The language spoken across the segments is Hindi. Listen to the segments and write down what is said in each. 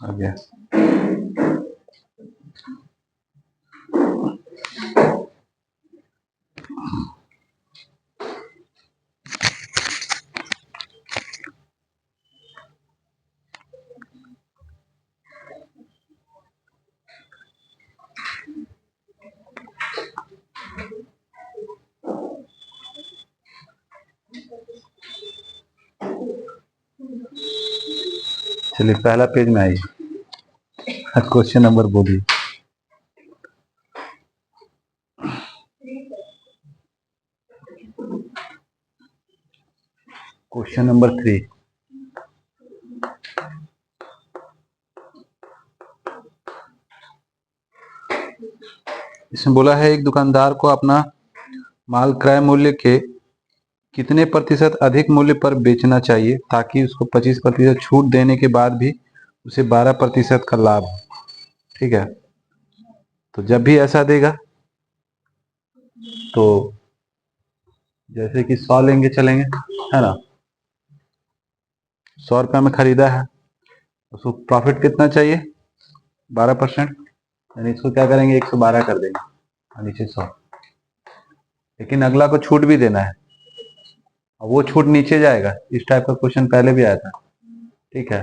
आ गया। चलिए पहला पेज में आइए, क्वेश्चन नंबर बोलिए। Question number 3। इसमें बोला है एक दुकानदार को अपना माल क्रय मूल्य के कितने प्रतिशत अधिक मूल्य पर बेचना चाहिए ताकि उसको 25% छूट देने के बाद भी उसे 12% का लाभ हो। ठीक है, तो जब भी ऐसा देगा तो जैसे कि 100 लेंगे चलेंगे, है ना। 100 रुपये में खरीदा है, उसको प्रॉफिट कितना चाहिए? 12%, यानी इसको क्या करेंगे 112 कर देंगे और नीचे 100। लेकिन अगला को छूट भी देना है और वो छूट नीचे जाएगा। इस टाइप का क्वेश्चन पहले भी आया था। ठीक है,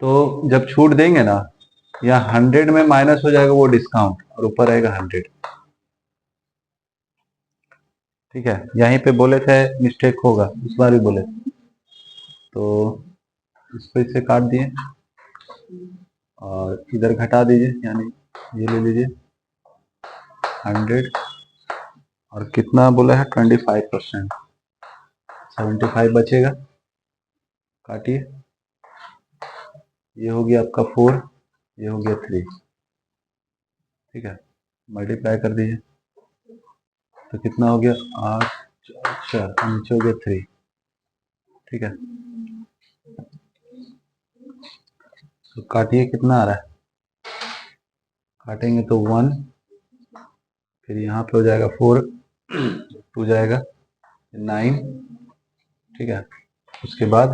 तो जब छूट देंगे ना, यहाँ 100 में माइनस हो जाएगा वो डिस्काउंट और ऊपर रहेगा 100। ठीक है, यहीं पे बोले थे मिस्टेक होगा, इस बार भी बोले, तो इसको इससे काट दिए और इधर घटा दीजिए, यानी ये ले लीजिए 100 और कितना बोला है 25%, 75 बचेगा। काटिए, ये हो गया आपका 4, ये हो गया 3। ठीक है, मल्टीप्लाई कर दीजिए तो कितना हो गया 8, 4, नीचे हो गया 3। ठीक है, तो काटिए, कितना आ रहा है? काटेंगे तो 1, फिर यहाँ पे हो जाएगा 4, 2 जाएगा 9। ठीक है, उसके बाद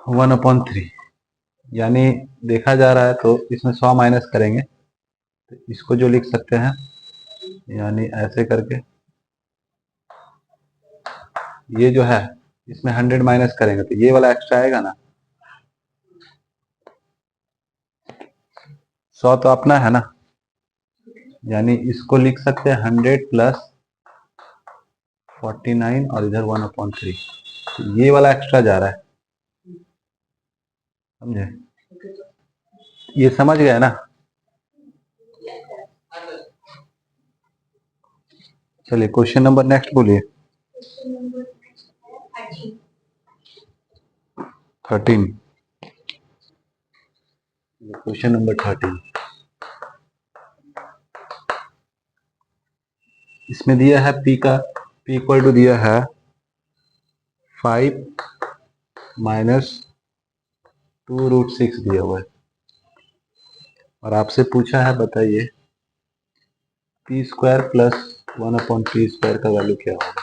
1/3, यानी देखा जा रहा है तो इसमें 100 माइनस करेंगे तो इसको जो लिख सकते हैं, यानी ऐसे करके ये जो है इसमें 100 माइनस करेंगे तो ये वाला एक्स्ट्रा आएगा ना। 100 तो अपना है ना, यानी इसको लिख सकते हैं 100 प्लस 49 और इधर 1/3, तो ये वाला एक्स्ट्रा जा रहा है, समझे? ये समझ गए ना? चलिए क्वेश्चन नंबर नेक्स्ट बोलिए। 13, क्वेश्चन नंबर 13। इसमें दिया है P का P इक्वल टू दिया है 5 माइनस 2√6 दिया हुआ है और आपसे पूछा है बताइए P² प्लस 1/P² का वैल्यू क्या होगा,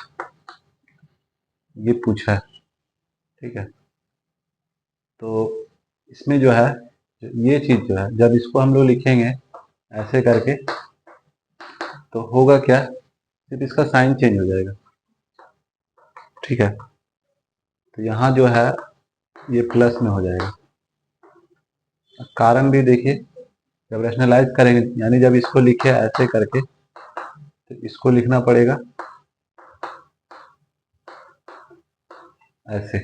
ये पूछा है। ठीक है, तो इसमें जो है ये चीज जो है जब इसको हम लोग लिखेंगे ऐसे करके तो होगा क्या, सिर्फ इसका साइन चेंज हो जाएगा। ठीक है, तो यहाँ जो है ये प्लस में हो जाएगा। कारण भी देखिए, जब रैशनलाइज करेंगे यानी जब इसको लिखे ऐसे करके तो इसको लिखना पड़ेगा ऐसे,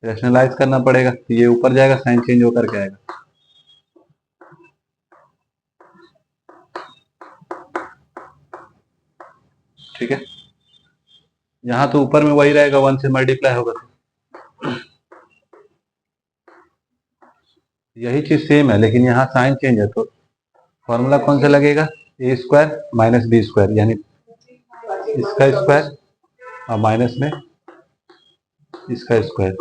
रैशनलाइज करना पड़ेगा तो ये ऊपर जाएगा, साइन चेंज होकर के आएगा। ठीक है, यहाँ तो ऊपर में वही रहेगा, 1 से मल्टीप्लाई होगा तो यही चीज सेम है, लेकिन यहाँ साइन चेंज है तो फॉर्मूला कौन सा लगेगा, A² माइनस B², यानी इसका स्क्वायर और माइनस में इसका स्क्वायर।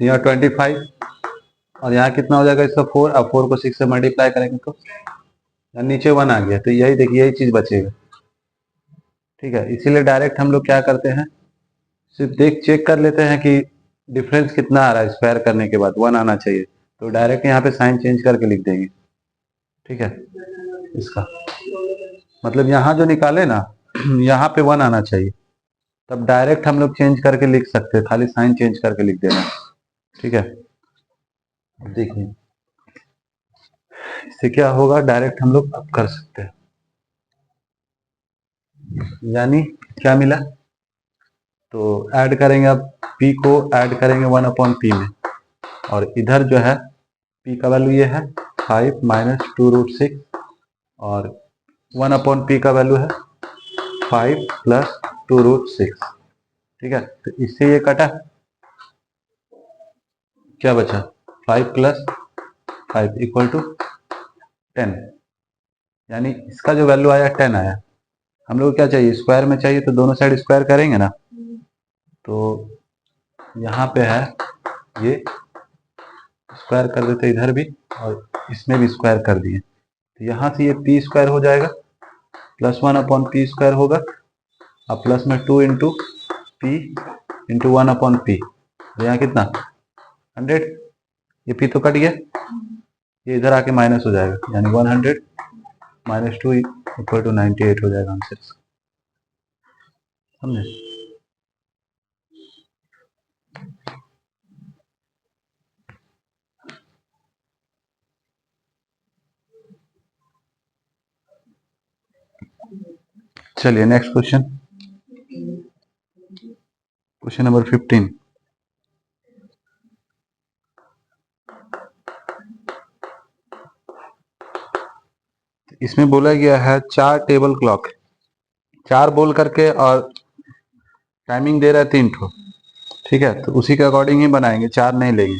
यहाँ 25 और यहाँ कितना हो जाएगा इसका 4, अब 4 को 6 से मल्टीप्लाई करेंगे तो नीचे 1 आ गया, तो यही देखिए यही चीज बचेगा। ठीक है, इसीलिए डायरेक्ट हम लोग क्या करते हैं, सिर्फ चेक कर लेते हैं कि डिफरेंस कितना आ रहा है, स्क्वायर करने के बाद 1 आना चाहिए, तो डायरेक्ट यहाँ पे साइन चेंज करके लिख देंगे। ठीक है, इसका मतलब यहाँ जो निकाले ना यहाँ पे 1 आना चाहिए, तब डायरेक्ट हम लोग चेंज करके लिख सकते हैं, खाली साइन चेंज करके लिख देना। ठीक है, देखिए इससे क्या होगा, डायरेक्ट हम लोग अब कर सकते हैं। यानी क्या मिला, तो ऐड करेंगे, अब p को ऐड करेंगे 1/p में, और इधर जो है p का वैल्यू ये है 5 माइनस 2√6, और 1/p का वैल्यू है 5 प्लस 2√6। ठीक है, तो इससे ये कटा, क्या बचा, 5 प्लस 5 इक्वल टू 10, यानी इसका जो वैल्यू आया 10 आया। हम लोग क्या चाहिए, स्क्वायर में चाहिए, तो दोनों साइड स्क्वायर करेंगे ना, तो यहाँ पे है ये स्क्वायर कर देते इधर भी, और इसमें भी स्क्वायर कर दिए, तो यहाँ से ये p स्क्वायर हो जाएगा, प्लस 1/p स्क्वायर होगा, अब प्लस में 2 इंटू पी इंटू 1/p, तो यहाँ कितना 100, ये p तो कट गया, ये इधर आके माइनस हो जाएगा, यानी 100 माइनस 2 इक्वल टू 98 हो जाएगा आंसर, समझे। चलिए नेक्स्ट क्वेश्चन, क्वेश्चन नंबर 15। इसमें बोला गया है 4 टेबल क्लॉक, 4 बोल करके और टाइमिंग दे रहा है 3 ठो। ठीक है, तो उसी के अकॉर्डिंग ही बनाएंगे, 4 नहीं लेंगे।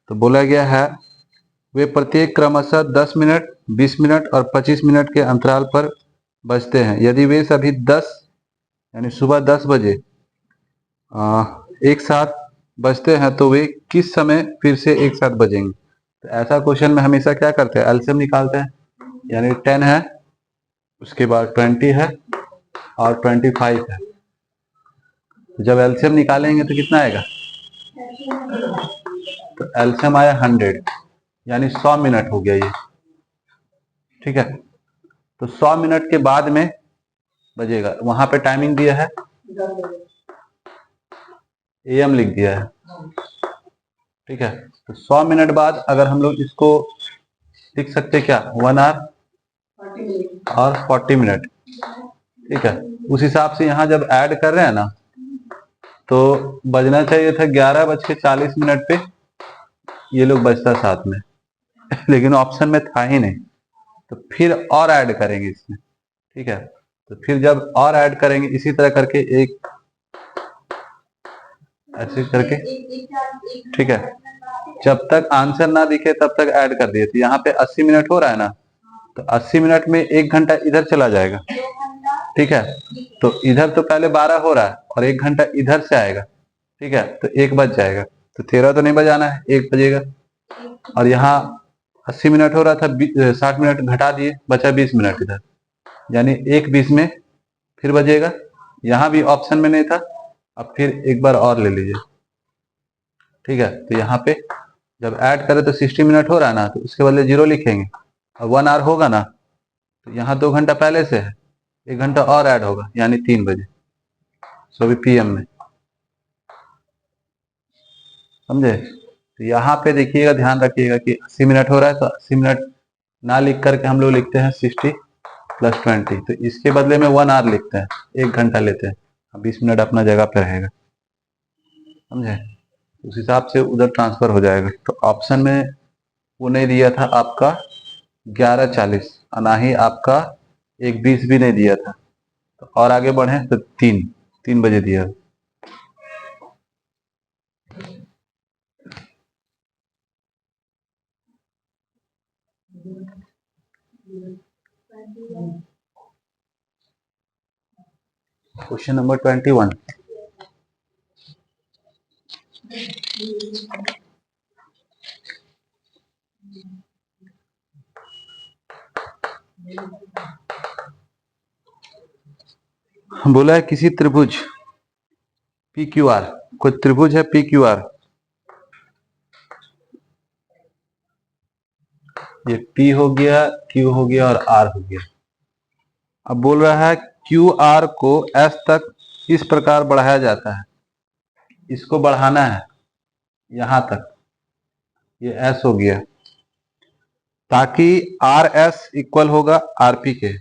तो बोला गया है वे प्रत्येक क्रमशः 10 मिनट, 20 मिनट और 25 मिनट के अंतराल पर बजते हैं। यदि वे सभी 10 यानी सुबह 10 बजे एक साथ बजते हैं तो वे किस समय फिर से एक साथ बजेंगे। तो ऐसा क्वेश्चन में हमेशा क्या करते हैं, एलसीएम निकालते हैं, यानी 10 है, उसके बाद 20 है और 25 है। जब एलसीएम निकालेंगे तो कितना आएगा, तो एलसीएम आया 100, यानी 100 मिनट हो गया ये। ठीक है, तो 100 मिनट के बाद में बजेगा, वहां पे टाइमिंग दिया है, एएम लिख दिया है। ठीक है, तो 100 मिनट बाद अगर हम लोग इसको लिख सकते क्या, 1 आवर और 40 मिनट। ठीक है, उस हिसाब से यहाँ जब ऐड कर रहे हैं ना, तो बजना चाहिए था 11:40 पे, ये लोग बजता साथ में लेकिन ऑप्शन में था ही नहीं, तो फिर और ऐड करेंगे इसमें। ठीक है, तो फिर जब और ऐड करेंगे इसी तरह करके, एक ऐसे करके। ठीक है, जब तक आंसर ना दिखे तब तक ऐड कर दिए, तो यहाँ पे 80 मिनट हो रहा है ना, तो 80 मिनट में 1 घंटा इधर चला जाएगा। ठीक है, तो इधर तो पहले 12 हो रहा है और 1 घंटा इधर से आएगा। ठीक है, तो 1 बज जाएगा, तो 13 तो नहीं बजाना है, 1 बजेगा। और यहाँ 80 मिनट हो रहा था, 60 मिनट घटा दिए, बचा 20 मिनट इधर, यानी 1:20 में फिर बजेगा। यहाँ भी ऑप्शन में नहीं था, अब फिर एक बार और ले लीजिए। ठीक है, तो यहाँ पे जब ऐड करें तो 60 मिनट हो रहा है ना, तो उसके बदले 0 लिखेंगे, और 1 आवर होगा ना, तो यहाँ 2 घंटा पहले से है, 1 घंटा और ऐड होगा, यानी 3 बजे, सो भी पीएम में। समझे, तो यहाँ पे देखिएगा, ध्यान रखिएगा कि 80 मिनट हो रहा है, तो 80 मिनट ना लिख करके हम लोग लिखते हैं 60 + 20, तो इसके बदले में 1 आवर लिखते हैं, 1 घंटा लेते हैं, 20 मिनट अपना जगह पे रहेगा। समझे, उस हिसाब से उधर ट्रांसफर हो जाएगा। तो ऑप्शन में वो नहीं दिया था आपका 11:40, ना ही आपका 1:20 भी नहीं दिया था, तो और आगे बढ़े तो 3 बजे दिया। Question number 21। बोला है किसी त्रिभुज पी क्यू आर, कोई त्रिभुज है पी क्यू आर, ये P हो गया, Q हो गया और R हो गया। अब बोल रहा है क्यू आर को S तक इस प्रकार बढ़ाया जाता है, इसको बढ़ाना है यहां तक, ये S हो गया, ताकि आर एस इक्वल होगा आर पी के।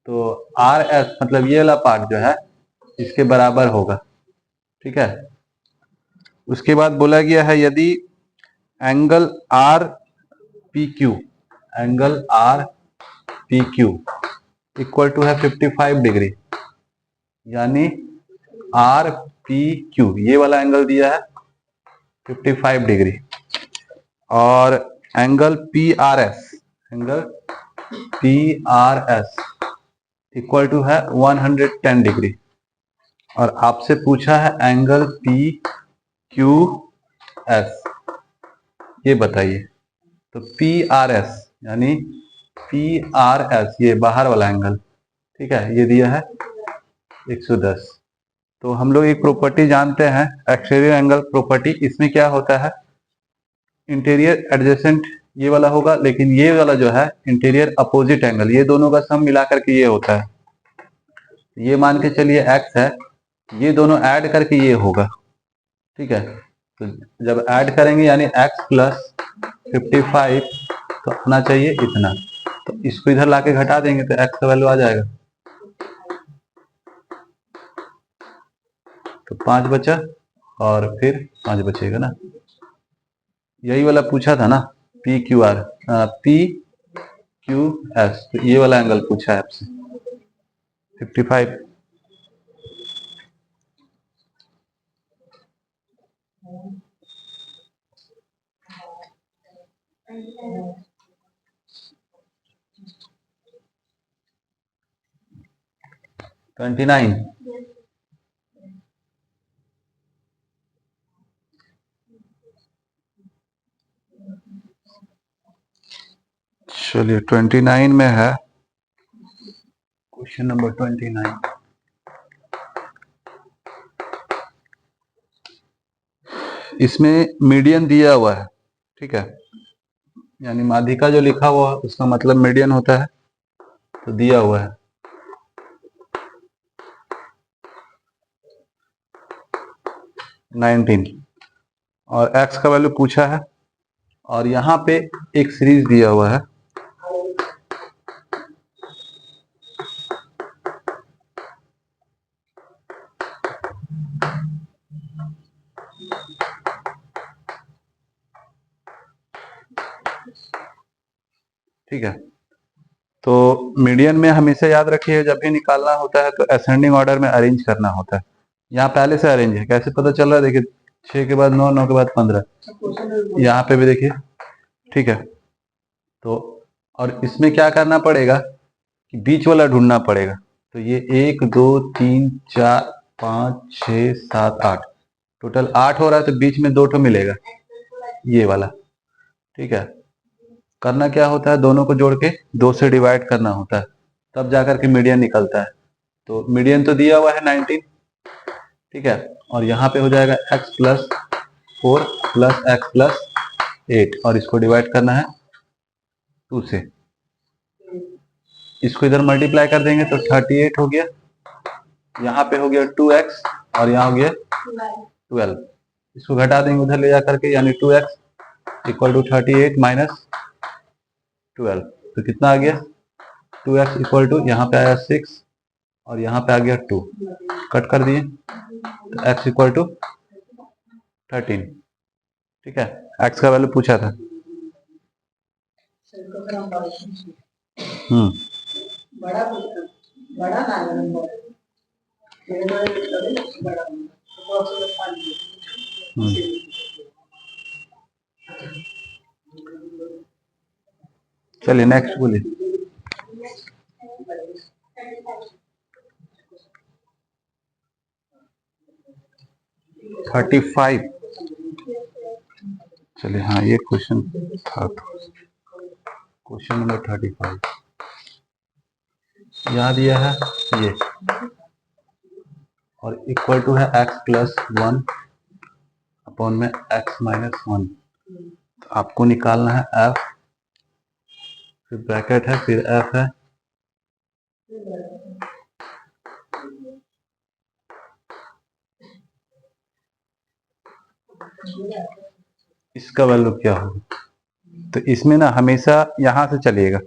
तो आर एस मतलब ये वाला पार्ट जो है इसके बराबर होगा, ठीक है। उसके बाद बोला गया है यदि angle R P Q, angle R P Q equal to है 55 डिग्री, यानी आर पी क्यू ये वाला एंगल दिया है 55 डिग्री, और angle P R S, angle P R S equal to है 110 डिग्री, और आपसे पूछा है एंगल पी क्यू एस, ये बताइए। तो पी आर एस यानी पी आर एस ये बाहर वाला एंगल, ठीक है, ये दिया है 110। तो हम लोग एक प्रॉपर्टी जानते हैं एक्सटीरियर एंगल प्रॉपर्टी, इसमें क्या होता है इंटीरियर एडजेसेंट ये वाला होगा, लेकिन ये वाला जो है इंटीरियर अपोजिट एंगल, ये दोनों का सम मिला करके ये होता है। ये मान के चलिए x है, ये दोनों ऐड करके ये होगा, ठीक है। तो जब ऐड करेंगे यानी x प्लस 55 तो आना चाहिए इतना, तो इसको इधर लाके घटा देंगे तो x का वैल्यू आ जाएगा, तो 5 बचा और फिर 5 बचेगा ना, यही वाला पूछा था ना P Q R, P Q S, तो ये वाला एंगल पूछा है आपसे 55। ट्वेंटी नाइन, चलिए 29 में है क्वेश्चन नंबर 29। इसमें मीडियन दिया हुआ है, ठीक है, यानी माध्यिका जो लिखा हुआ है उसका मतलब मीडियन होता है, तो दिया हुआ है 19 और x का वैल्यू पूछा है, और यहाँ पे एक सीरीज दिया हुआ है, ठीक है। तो मीडियन में हमेशा याद रखिए जब भी निकालना होता है तो असेंडिंग ऑर्डर में अरेंज करना होता है। यहाँ पहले से अरेंज है, कैसे पता चल रहा है, देखिए 6 के बाद 9, 9 के बाद 15, यहाँ पे भी देखिए, ठीक है। तो और इसमें क्या करना पड़ेगा कि बीच वाला ढूंढना पड़ेगा, तो ये 1 2 3 4 5 6 7 8, टोटल 8 हो रहा है, तो बीच में 2 ठो मिलेगा ये वाला, ठीक है। करना क्या होता है, दोनों को जोड़ के 2 से डिवाइड करना होता है, तब जाकर के मीडियन निकलता है। तो मीडियन तो दिया हुआ है 19, ठीक है, और यहाँ पे हो जाएगा x plus 4 plus x plus 8, और इसको डिवाइड करना है 2 से, इसको इधर मल्टीप्लाई कर देंगे तो 38 हो गया, यहाँ पे हो गया 2x और यहाँ हो गया 12, इसको घटा देंगे उधर ले जा करके, यानी 2x इक्वल टू 38 माइनस 12, तो कितना आ गया 2x इक्वल टू, यहाँ पे आया 6 और यहाँ पे आ गया 2, कट कर दिए तो x इक्वल टू 13, ठीक है। x का वैल्यू पूछा था। बड़ा चलिए नेक्स्ट बोलिए। 35, चलिए हाँ ये क्वेश्चन था, क्वेश्चन नंबर 35 यहाँ दिया है ये और इक्वल टू है x प्लस 1 अपॉन में x माइनस 1। तो आपको निकालना है f, फिर ब्रैकेट है, फिर f है, इसका वैल्यू क्या होगा। तो इसमें ना हमेशा यहां से चलिएगा,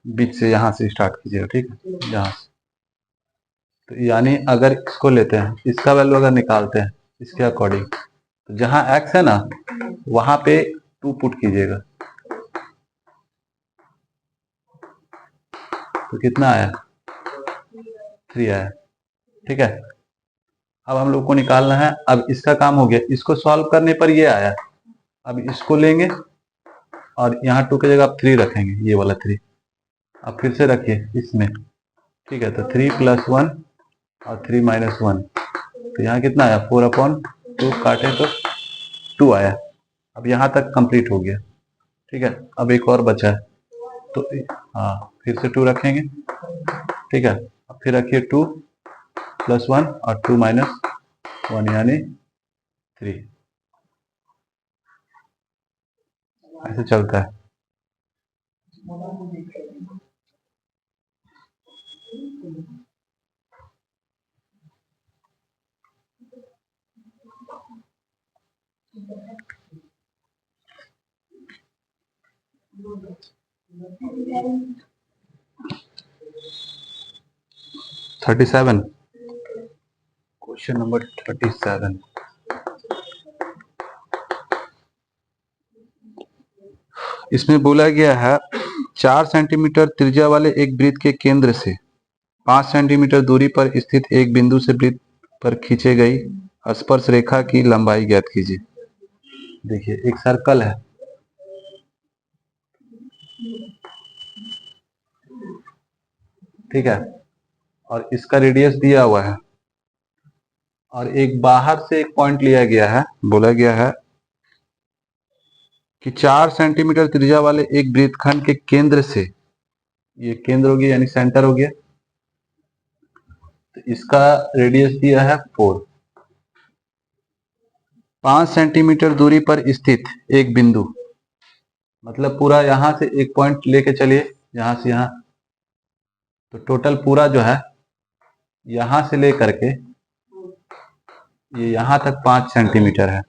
बीच से यहां से स्टार्ट कीजिएगा, ठीक है, यहाँ से। तो यानी अगर इसको लेते हैं, इसका वैल्यू अगर निकालते हैं इसके अकॉर्डिंग, तो जहां x है ना वहां पे 2 पुट कीजिएगा, तो कितना आया, 3 आया, ठीक है। अब हम लोग को निकालना है, अब इसका काम हो गया, इसको सॉल्व करने पर ये आया। अब इसको लेंगे और यहाँ 2 की जगह आप 3 रखेंगे, ये वाला 3। अब फिर से रखिए इसमें, ठीक है। तो 3 प्लस 1 और 3 माइनस 1, तो यहाँ कितना आया, 4/2 काटे तो 2 आया। अब यहाँ तक कंप्लीट हो गया, ठीक है। अब एक और बचा है, तो हाँ फिर से 2 रखेंगे, ठीक है। अब फिर रखिए 2 प्लस 1 और 2 माइनस 1 यानी 3, ऐसे चलता है। (37) क्वेश्चन नंबर 37। इसमें बोला गया है 4 सेंटीमीटर त्रिज्या वाले एक वृत्त के केंद्र से 5 सेंटीमीटर दूरी पर स्थित एक बिंदु से वृत्त पर खींचे गई स्पर्श रेखा की लंबाई ज्ञात कीजिए। देखिए एक सर्कल है, ठीक है, और इसका रेडियस दिया हुआ है, और एक बाहर से एक पॉइंट लिया गया है, बोला गया है कि 4 सेंटीमीटर त्रिज्या वाले एक वृत्तखंड के केंद्र से, ये केंद्र हो गया यानी सेंटर हो गया, तो इसका रेडियस दिया है 4। 5 सेंटीमीटर दूरी पर स्थित एक बिंदु, मतलब पूरा यहां से एक पॉइंट लेके चलिए, यहां से यहां, तो टोटल पूरा जो है यहां से लेकर के ये यहां तक 5 सेंटीमीटर है,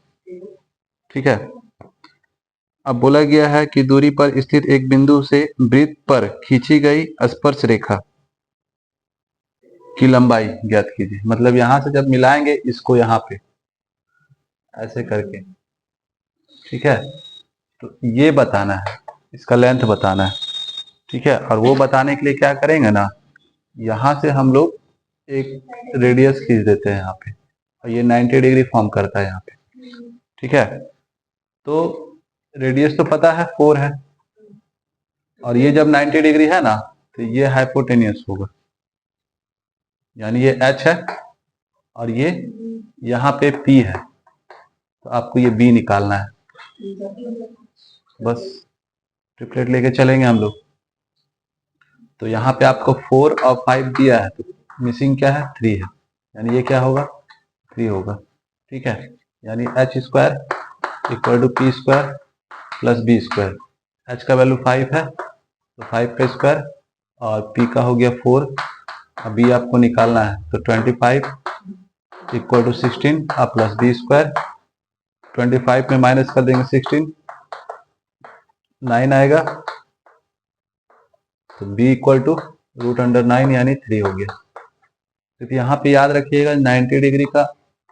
ठीक है। अब बोला गया है कि दूरी पर स्थित एक बिंदु से वृत्त पर खींची गई स्पर्श रेखा की लंबाई ज्ञात कीजिए। मतलब यहां से जब मिलाएंगे इसको यहाँ पे ऐसे करके, ठीक है, तो ये बताना है, इसका लेंथ बताना है, ठीक है। और वो बताने के लिए क्या करेंगे ना, यहां से हम लोग एक रेडियस खींच देते हैं यहाँ पे, और ये 90 डिग्री फॉर्म करता है यहाँ पे, ठीक है। तो रेडियस तो पता है 4 है, और ये जब 90 डिग्री है ना तो ये हाइपोटेनियस होगा, यानी ये h है और ये यहाँ पे p है, तो आपको ये b निकालना है। बस ट्रिपलेट लेके चलेंगे हम लोग। तो यहाँ पे आपको 4 और 5 दिया है, तो मिसिंग क्या है, 3 है, यानी ये क्या होगा, 3 होगा, ठीक है। यानी h square equal to p square plus b square. h का वैल्यू 5 है तो 5 का स्क्वायर, और p का हो गया 4, अब b आपको निकालना है, तो 25 इक्वल टू 16 और प्लस b स्क्वायर। 25 में माइनस कर देंगे 16, 9 आएगा, तो b इक्वल टू √9 यानी 3 हो गया। तो यहाँ पे याद रखिएगा 90 डिग्री का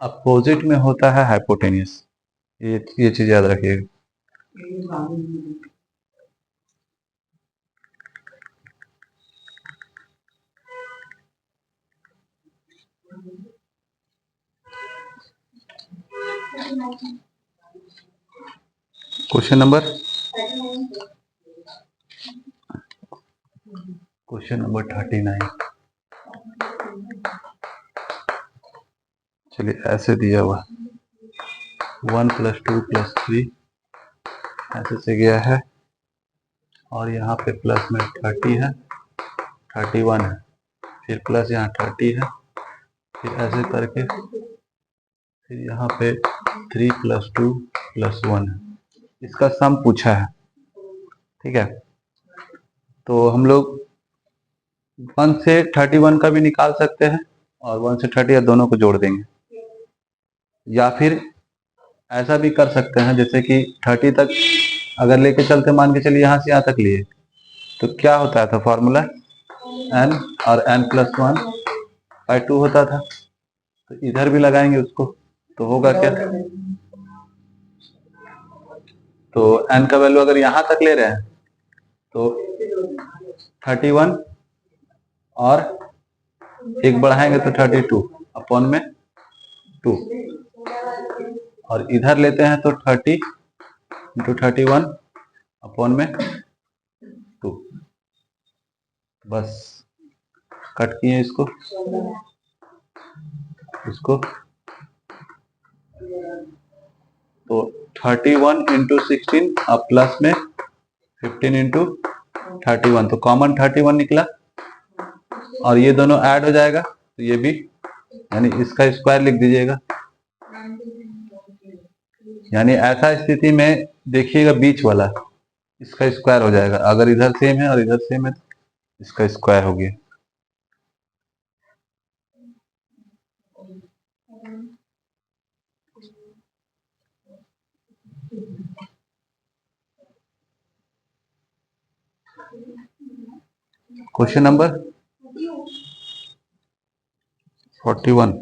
अपोजिट में होता है हाइपोटेनियस, ये चीज याद रखिएगा। Question number 39। चलिए ऐसे दिया हुआ 1 + 2 + 3 ऐसे से गया है, और यहाँ पे प्लस में 30 है, 31 है, फिर प्लस यहाँ 30 है, फिर ऐसे करके फिर यहाँ पे 3 + 2 + 1 है, इसका सम पूछा है। ठीक है, तो हम लोग 1 से 31 का भी निकाल सकते हैं और 1 से 30 दोनों को जोड़ देंगे, या फिर ऐसा भी कर सकते हैं जैसे कि 30 तक अगर लेके चलते, मान के चलिए यहाँ से यहाँ तक लिए, तो क्या होता था फॉर्मूला n और n+1/2 होता था। तो इधर भी लगाएंगे उसको, तो होगा क्या, तो n का वैल्यू अगर यहाँ तक ले रहे हैं तो 31 और एक बढ़ाएंगे तो 32/2, और इधर लेते हैं तो 30 × 31/2। बस कट किए इसको, तो 31 × 16 अब प्लस में 15 × 31, तो कॉमन 31 निकला और ये दोनों ऐड हो जाएगा, तो ये भी, यानी इसका स्क्वायर लिख दीजिएगा। यानी ऐसा स्थिति में देखिएगा बीच वाला इसका स्क्वायर हो जाएगा, अगर इधर सेम है और इधर सेम है तो इसका स्क्वायर हो गया। Question number 41।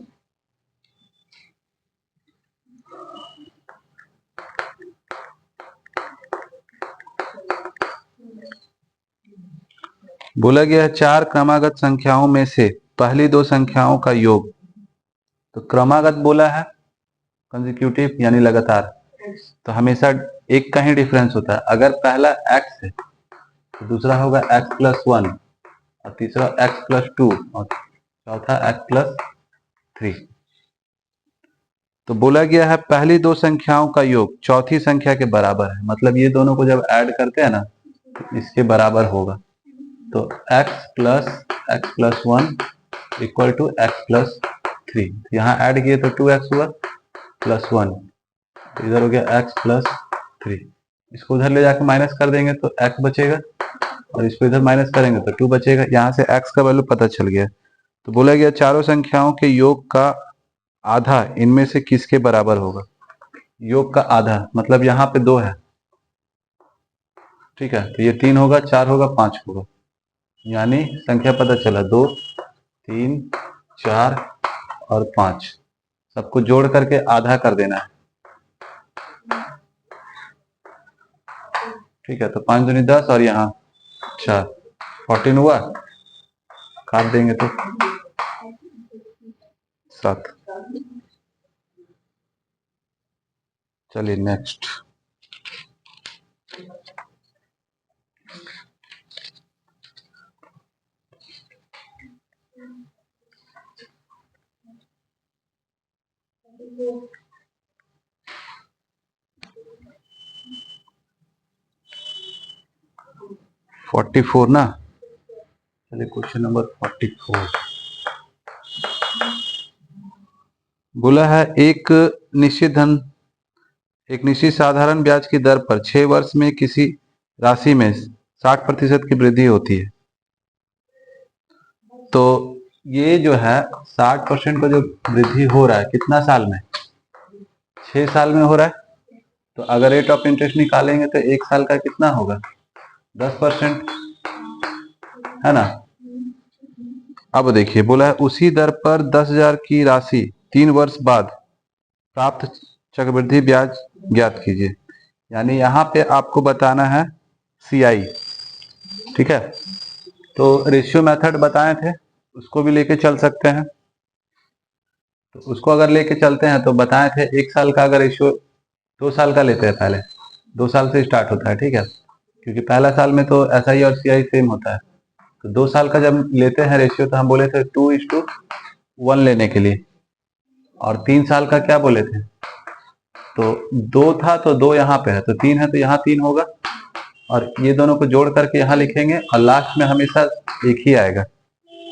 बोला गया है 4 क्रमागत संख्याओं में से पहली 2 संख्याओं का योग। तो क्रमागत बोला है कंसेक्यूटिव यानी लगातार, तो हमेशा एक का ही डिफरेंस होता है। अगर पहला x है तो दूसरा होगा x+1 और तीसरा x+2 और चौथा x+3। तो बोला गया है पहली 2 संख्याओं का योग चौथी संख्या के बराबर है, मतलब ये दोनों को जब ऐड करते हैं ना तो इसके बराबर होगा। तो x+1 = x+3, यहाँ ऐड किए तो 2x हुआ +1, तो इधर हो गया x+3। इसको उधर ले जाकर माइनस कर देंगे तो x बचेगा और इसको इधर माइनस करेंगे तो 2 बचेगा। यहाँ से x का वैल्यू पता चल गया। तो बोला गया चारों संख्याओं के योग का आधा इनमें से किसके बराबर होगा। योग का आधा मतलब यहाँ पे 2 है, ठीक है, तो ये 3 होगा, 4 होगा, 5 होगा, यानी संख्या पता चला 2, 3, 4 और 5, सबको जोड़ करके आधा कर देना है। ठीक है, तो 5 दूनी 10 और यहाँ 4, 14 हुआ, काट देंगे तो 7। चलिए नेक्स्ट। फोर्टी 44 ना। चलिए क्वेश्चन नंबर 44। बोला है एक निश्चित साधारण ब्याज की दर पर 6 वर्ष में किसी राशि में 60% की वृद्धि होती है। तो ये जो है 60% का जो वृद्धि हो रहा है कितना साल में, 6 साल में हो रहा है। तो अगर रेट ऑफ इंटरेस्ट निकालेंगे तो 1 साल का कितना होगा, 10%, है ना। अब देखिए बोला है उसी दर पर 10,000 की राशि 3 वर्ष बाद प्राप्त चक्रवृद्धि ब्याज ज्ञात कीजिए। यानी यहाँ पे आपको बताना है CI, ठीक है। तो रेशियो मेथड बताए थे, उसको भी लेके चल सकते हैं। तो उसको अगर लेके चलते हैं तो बताए थे 1 साल का अगर रेशियो 2 साल का लेते हैं, पहले 2 साल से स्टार्ट होता है, ठीक है, क्योंकि पहला साल में तो SI और CI सेम होता है। तो 2 साल का जब लेते हैं रेशियो तो हम बोले थे 2:1 लेने के लिए, और 3 साल का क्या बोले थे, तो 2 था तो 2 यहाँ पे है, तो 3 है तो यहाँ 3 होगा, और ये दोनों को जोड़ करके यहाँ लिखेंगे और लास्ट में हमेशा एक ही आएगा,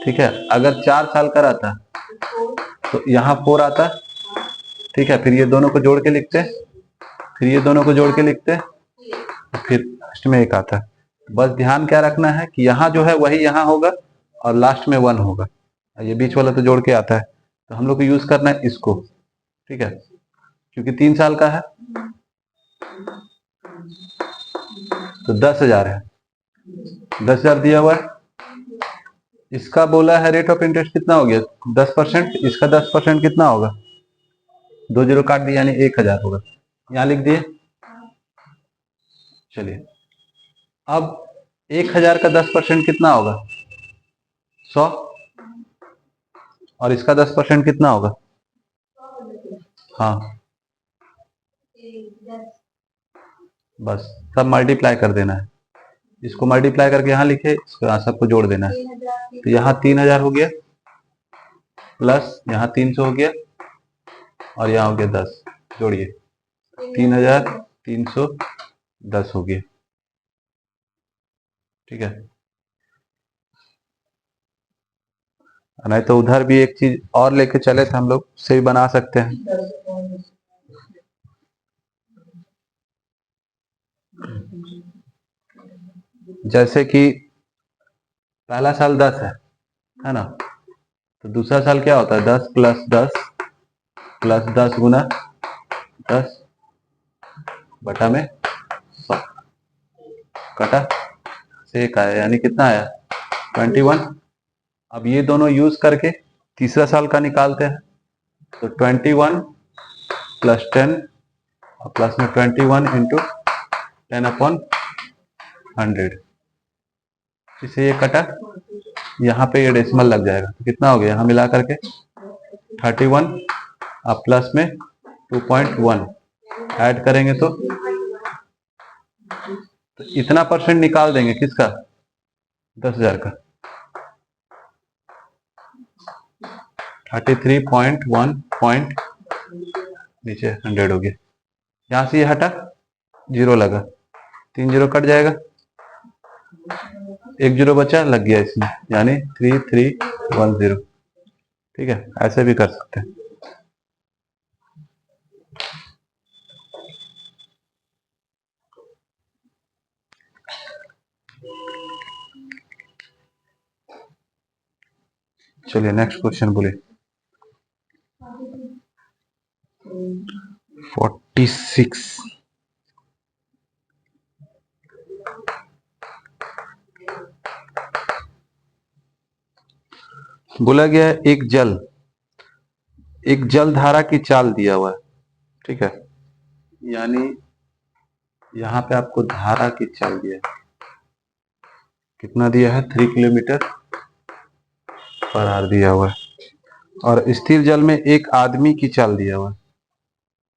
ठीक है। अगर 4 साल का रहता तो यहाँ 4 आता है, ठीक है। फिर ये दोनों को जोड़ के लिखते हैं, फिर ये दोनों को जोड़ के लिखते हैं, फिर लास्ट में 1 आता है। बस ध्यान क्या रखना है कि यहाँ जो है वही यहाँ होगा और लास्ट में 1 होगा, ये बीच वाला तो जोड़ के आता है। तो हम लोग को यूज करना है इसको, ठीक है, क्योंकि 3 साल का है। तो 10,000 है, 10,000 दिया हुआ है। इसका बोला है रेट ऑफ इंटरेस्ट कितना हो गया, 10%। इसका 10% कितना होगा, 2 जीरो काट दिया, यानी 1,000 होगा। यहाँ लिख दिए। चलिए अब 1,000 का 10% कितना होगा, 100। और इसका 10% कितना होगा, हाँ, बस सब मल्टीप्लाई कर देना है। इसको मल्टीप्लाई करके यहाँ लिखे, इसको यहाँ सबको जोड़ देना है। तो यहाँ 3,000 हो गया, प्लस यहाँ 300 हो गया, और यहाँ हो गया 10, जोड़िए 3,310 हो गया, ठीक है। नहीं तो उधर भी एक चीज और लेके चले थे हम लोग, से भी बना सकते हैं। जैसे कि पहला साल 10 है ना, तो दूसरा साल क्या होता है, 10 प्लस 10 प्लस 10 गुना 10 बटा में 100, कटा से 1 आया, यानी कितना आया, 21। अब ये दोनों यूज करके तीसरा साल का निकालते हैं। तो 21 प्लस 10 और प्लस में 21 इंटू 10/100, इसे ये कटा, यहाँ पे ये डेसिमल लग जाएगा। तो कितना हो गया, यहाँ मिला करके 31 और प्लस में 2.1 ऐड करेंगे तो इतना परसेंट निकाल देंगे, किसका, 10,000 का। 33.1 पॉइंट नीचे 100 हो गया। यहाँ से ये हटा, 0 लगा, 3 जीरो कट जाएगा, 1 जीरो बचा, लग गया इसमें, यानी 3310, ठीक है। ऐसे भी कर सकते हैं। चलिए नेक्स्ट क्वेश्चन बोलिए। 46 बोला गया है, एक जल धारा की चाल दिया हुआ है, ठीक है। यानी यहाँ पे आपको धारा की चाल दिया है, कितना दिया है, 3 किलोमीटर पर आवर दिया हुआ है। और स्थिर जल में एक आदमी की चाल दिया हुआ है,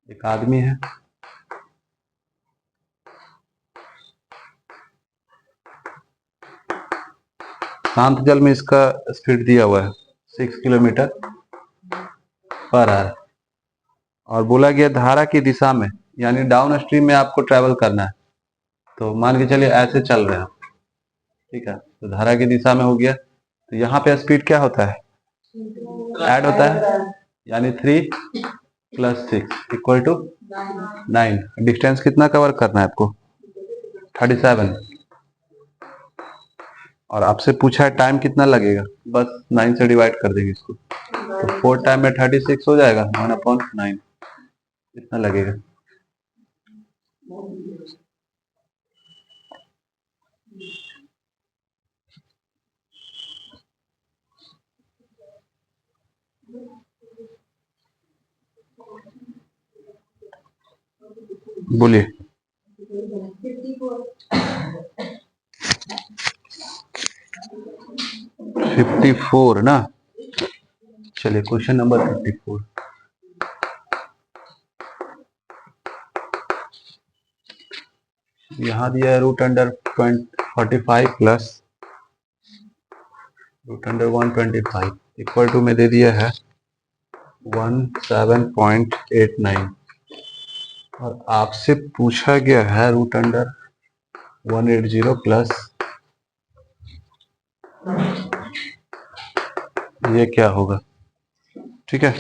एक आदमी है, शांत जल में इसका स्पीड दिया हुआ है 6 किलोमीटर पर आवर। और बोला गया धारा की दिशा में, यानी डाउन स्ट्रीम में आपको ट्रेवल करना है। तो मान के चलिए ऐसे चल रहे हैं, ठीक है, तो धारा की दिशा में हो गया। तो यहाँ पे स्पीड क्या होता है, ऐड होता है, यानी 3 + 6 = 9। डिस्टेंस कितना कवर करना है आपको, 37। और आपसे पूछा है टाइम कितना लगेगा, बस 9 से डिवाइड कर देंगे इसको, तो 4 टाइम में 36 हो जाएगा, 1/9 इतना लगेगा। बोलिए। 54 ना, चलिए क्वेश्चन नंबर 54। यहाँ दिया है √45 प्लस √125 इक्वल टू में दे दिया है 17.89। और आपसे पूछा गया है √180 प्लस ये क्या होगा, ठीक है,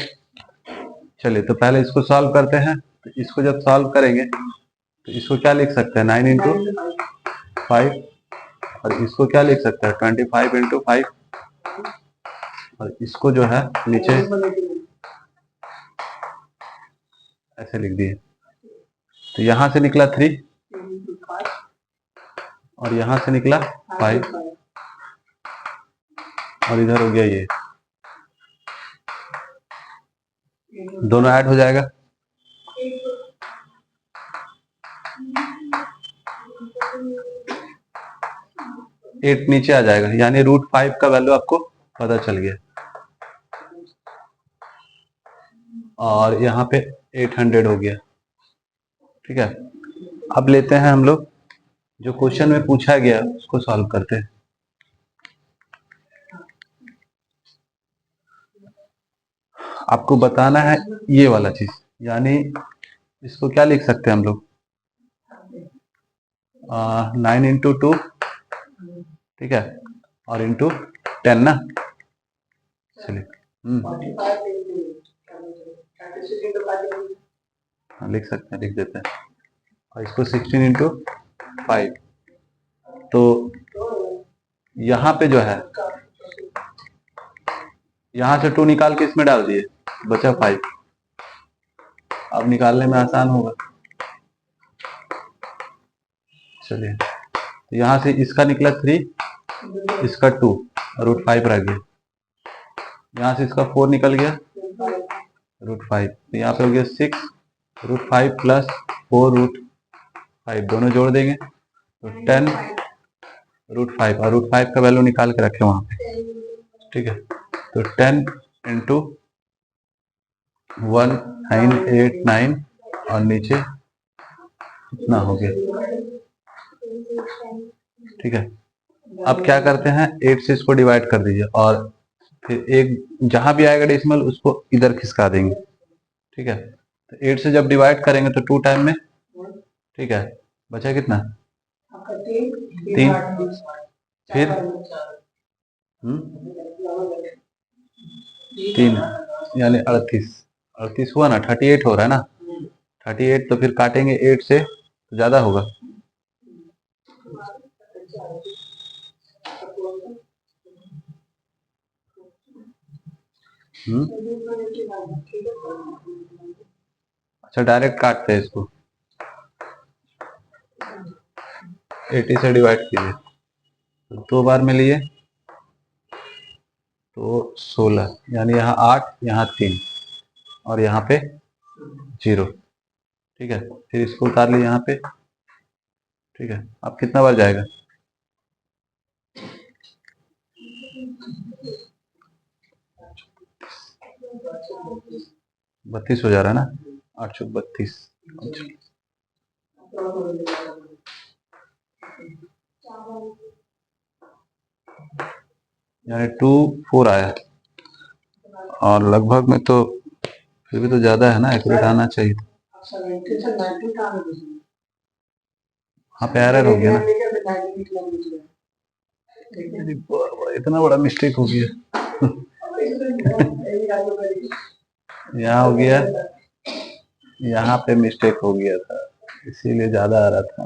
चलिए तो पहले इसको सॉल्व करते हैं। तो इसको जब सॉल्व करेंगे तो इसको क्या लिख सकते हैं, 9 इंटू 5, और इसको क्या लिख सकते हैं, 25 इंटू 5, और इसको जो है नीचे ऐसे लिख दिए। तो यहां से निकला 3 और यहां से निकला 5 और इधर हो गया ये, दोनों ऐड हो जाएगा। एट नीचे आ जाएगा, यानी √5 का वैल्यू आपको पता चल गया। और यहाँ पे 800 हो गया। ठीक है, अब लेते हैं हम लोग जो क्वेश्चन में पूछा गया उसको सॉल्व करते हैं। आपको बताना है ये वाला चीज, यानी इसको क्या लिख सकते हैं हम लोग, 9 इंटू 2, ठीक है, और इंटू 10 ना। चलिए हाँ लिख सकते हैं, लिख देते हैं। और इसको 16 इंटू 5। तो यहाँ पे जो है, यहाँ से 2 निकाल के इसमें डाल दिए, बचा 5। अब निकालने में आसान होगा। चलिए, तो यहाँ से इसका निकला 3, इसका 2, √5 रह गया। यहाँ से इसका 4 निकल गया, √5। तो यहाँ पे हो गया 6, √5 प्लस 4 √5, दोनों जोड़ देंगे तो 10 √5, और √5 का वैल्यू निकाल के रखे वहां पे। ठीक है, तो 10 इंटू 1989 और नीचे इतना हो गया। ठीक है, अब क्या करते हैं, 8 से इसको डिवाइड कर दीजिए और फिर एक जहां भी आएगा डेसिमल उसको इधर खिसका देंगे। ठीक है, तो 8 से जब डिवाइड करेंगे तो 2 टाइम में, ठीक है, बचा कितना, 3, फिर 3 यानी 38 हुआ ना, 38 हो रहा है ना, 38। तो फिर काटेंगे 8 से तो ज्यादा होगा। अच्छा, डायरेक्ट काटते हैं इसको, 80 से डिवाइड कीजिए तो 2 बार में लिए तो 16, यानी यहाँ 8, यहाँ 3 और यहाँ पे 0। ठीक है, फिर इसको उतार लिए यहाँ पे। ठीक है, अब कितना बार जाएगा, 32 हो जा रहा है ना, 8 चौक 32। यानी 2 4 आया, और लगभग में तो फिर भी तो ज्यादा है ना, एक्यूरेट आना चाहिए था। हाँ पे एरर हो गया ना, इतना बड़ा मिस्टेक हो गया। यहाँ हो गया, यहाँ पे मिस्टेक हो गया था, इसीलिए ज्यादा आ रहा था।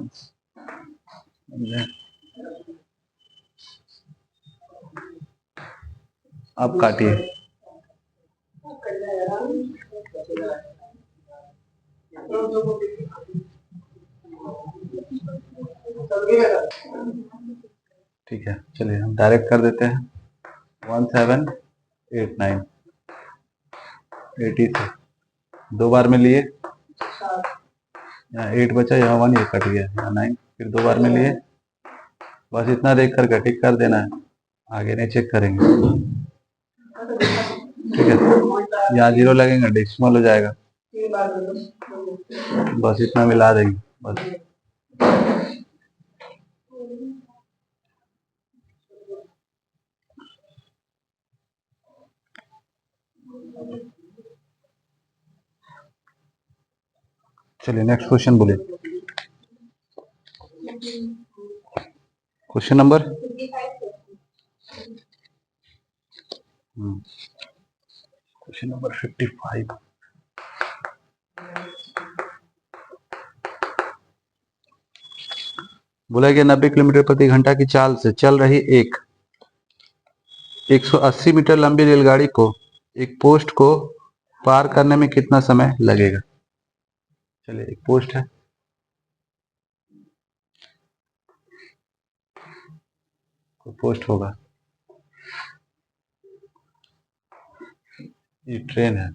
अब काटिए, ठीक है, चलिए हम डायरेक्ट कर देते हैं। 1789 80 से 2 बार में लिए, यहाँ 8 बचा, यहाँ 1 ये कट गया, यहाँ 9, फिर 2 बार में लिए। बस इतना देख कर के टिक कर देना है, आगे नहीं चेक करेंगे। ठीक है, यहाँ 0 लगेगा, डेसिमल हो जाएगा, बस इतना मिला देंगे बस। चलिए नेक्स्ट क्वेश्चन बोलिए, क्वेश्चन नंबर क्वेश्चन नंबर 55। बोला कि 90 किलोमीटर प्रति घंटा की चाल से चल रही एक 180 मीटर लंबी रेलगाड़ी को एक पोस्ट को पार करने में कितना समय लगेगा। चलिए, एक पोस्ट है, पोस्ट होगा, ये ट्रेन है,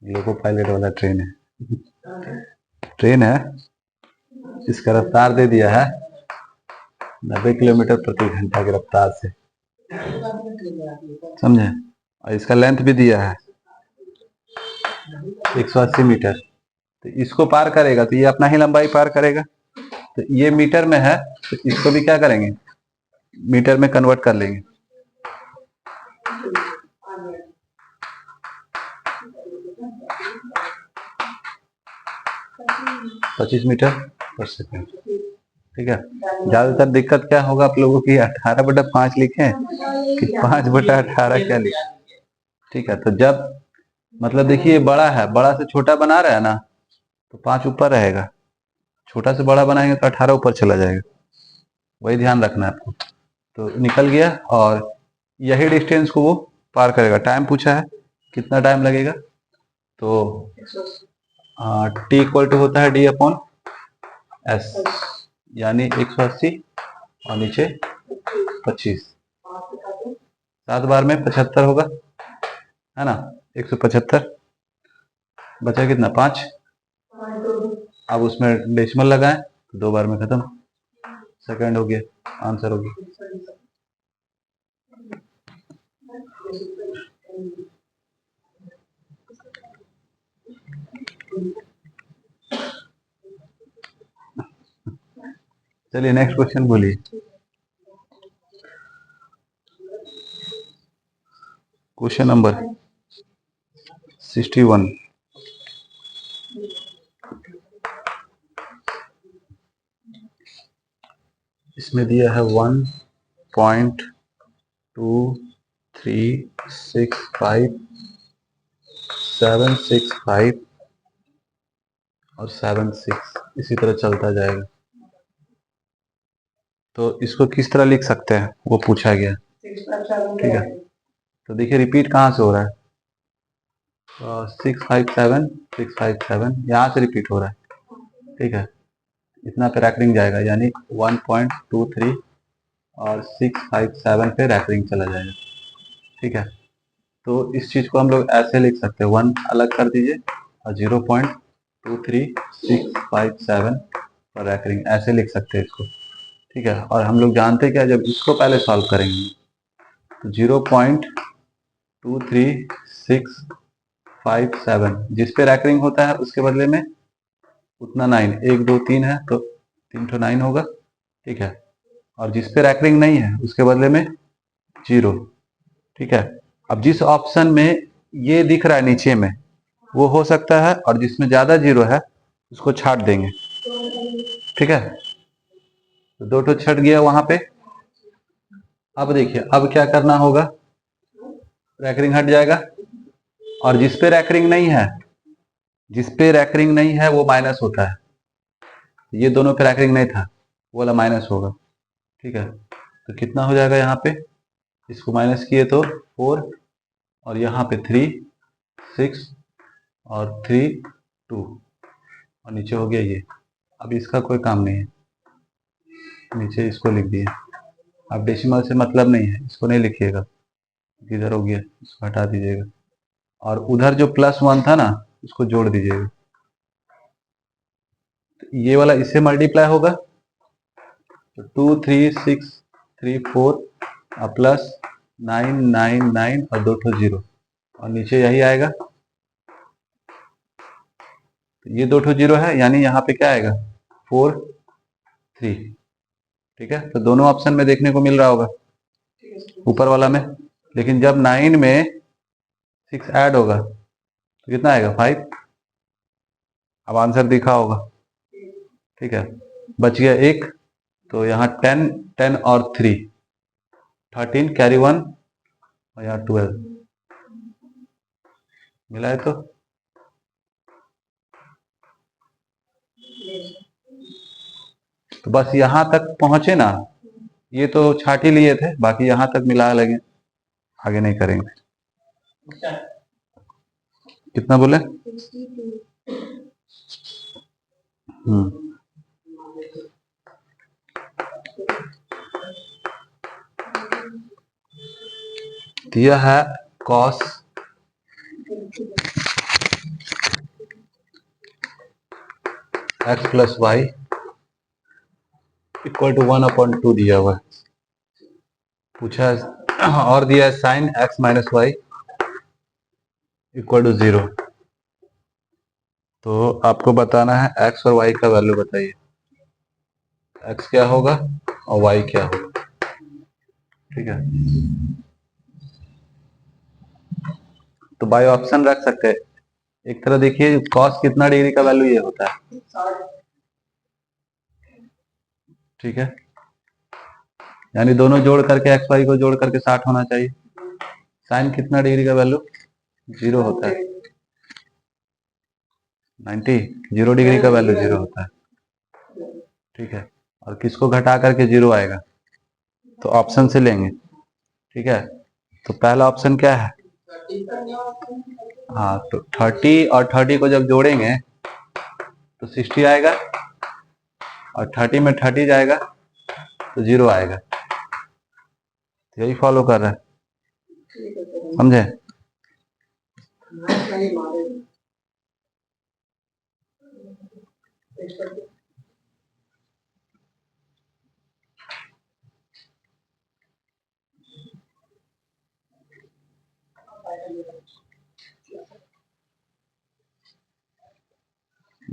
लोको पायलट वाला ट्रेन है, ट्रेन है, इसका रफ्तार दे दिया है 90 किलोमीटर प्रति घंटा की रफ्तार से, समझे, और इसका लेंथ भी दिया है 180 मीटर। तो इसको पार करेगा तो ये अपना ही लंबाई पार करेगा, तो ये मीटर में है तो इसको भी क्या करेंगे, मीटर में कन्वर्ट कर लेंगे। पच्चीस मीटर पर सेकेंड, ठीक है। ज्यादातर दिक्कत क्या होगा आप लोगों की, 18/5 लिखे कि 5/18 क्या लिखे, ठीक है। तो जब मतलब देखिए बड़ा है, बड़ा से छोटा बना रहा है ना, तो 5 ऊपर रहेगा, छोटा से बड़ा बनाएंगे तो 18 ऊपर चला जाएगा, वही ध्यान रखना है आपको। तो निकल गया और यही डिस्टेंस को वो पार करेगा। टाइम पूछा है कितना टाइम लगेगा, तो टी इक्वल टू होता है D/S, यानी 180 और नीचे 25, 7 बार में 75 होगा, है ना, 175, बचा कितना 5, अब उसमें डेसिमल लगाएं तो 2 बार में खत्म, सेकंड हो गया, आंसर हो गया। चलिए नेक्स्ट क्वेश्चन बोलिए। Question number 61। इसमें दिया है 1.2365 और 76, इसी तरह चलता जाएगा। तो इसको किस तरह लिख सकते हैं वो पूछा गया, ठीक है। तो देखिए रिपीट कहाँ से हो रहा है, 657 यहाँ से रिपीट हो रहा है, ठीक है। इतना पे रैकरिंग जाएगा, यानी 1.23 और 657 पे रैकरिंग चला जाएगा, ठीक है। तो इस चीज को हम लोग ऐसे लिख सकते हैं, 1 अलग कर दीजिए और 0.23657 और रैकरिंग, ऐसे लिख सकते हैं इसको, ठीक है। और हम लोग जानते हैं क्या, जब इसको पहले सॉल्व करेंगे तो 0.23657 जिस पे रैकरिंग होता है उसके बदले में उतना 9, 1 2 3 है तो 3 तो 9 होगा, ठीक है। और जिस पे रैकरिंग नहीं है उसके बदले में 0, ठीक है। अब जिस ऑप्शन में ये दिख रहा है नीचे में वो हो सकता है, और जिसमें ज्यादा 0 है उसको छाट देंगे, ठीक है। तो 2 तो छट गया वहां पे। अब देखिए अब क्या करना होगा, रैकरिंग हट जाएगा, और जिस पे रैकरिंग नहीं है, जिस पे रैकरिंग नहीं है वो माइनस होता है, ये दोनों पे रैकरिंग नहीं था वो वाला माइनस होगा, ठीक है। तो कितना हो जाएगा यहाँ पे, इसको माइनस किए तो 4, और यहाँ पे 3 6 और 3 2, और नीचे हो गया ये। अब इसका कोई काम नहीं है, नीचे इसको लिख दिए। अब डेसिमल से मतलब नहीं है, इसको नहीं लिखिएगा, इधर हो गया, इसको हटा दीजिएगा, और उधर जो +1 था ना उसको जोड़ दीजिएगा, तो ये वाला इससे मल्टीप्लाई होगा, तो 2 3 6 3 4 प्लस 9 9 9 और 2 ठो 0, और नीचे यही आएगा, तो ये 2 ठो 0 है, यानी यहाँ पे क्या आएगा 4 3, ठीक है। तो दोनों ऑप्शन में देखने को मिल रहा होगा ऊपर वाला में, लेकिन जब 9 में 6 ऐड होगा तो कितना आएगा 5, अब आंसर दिखा होगा, ठीक है। बच गया 1, तो यहाँ 10, 10 और 3, 13 कैरी 1 और यहाँ 12 मिला है। तो बस यहाँ तक पहुंचे ना, ये तो छाट ही लिए थे, बाकी यहाँ तक मिला लगे, आगे नहीं करेंगे। कितना बोले? दिया है cos x plus Y equal to 1/2 दिया हुआ है। पूछा है और दिया है sine x minus Y equal to 0। तो आपको बताना है x और y का वैल्यू बताइए, x क्या होगा और y क्या होगा। ठीक है, तो बाय ऑप्शन रख सकते हैं। एक तरह देखिए cos कितना डिग्री का वैल्यू ये होता है, ठीक है, यानी दोनों जोड़ करके x y को जोड़ करके 60 होना चाहिए। साइन कितना डिग्री का वैल्यू 0 होता है, 90, 0 डिग्री का वैल्यू 0 होता है। ठीक है, और किसको घटा करके 0 आएगा, तो ऑप्शन से लेंगे। ठीक है, तो पहला ऑप्शन क्या है, हाँ, तो 30 और 30 को जब जोड़ेंगे तो 60 आएगा, और 30 में 30 जाएगा तो 0 आएगा। यही फॉलो कर रहा है, समझे।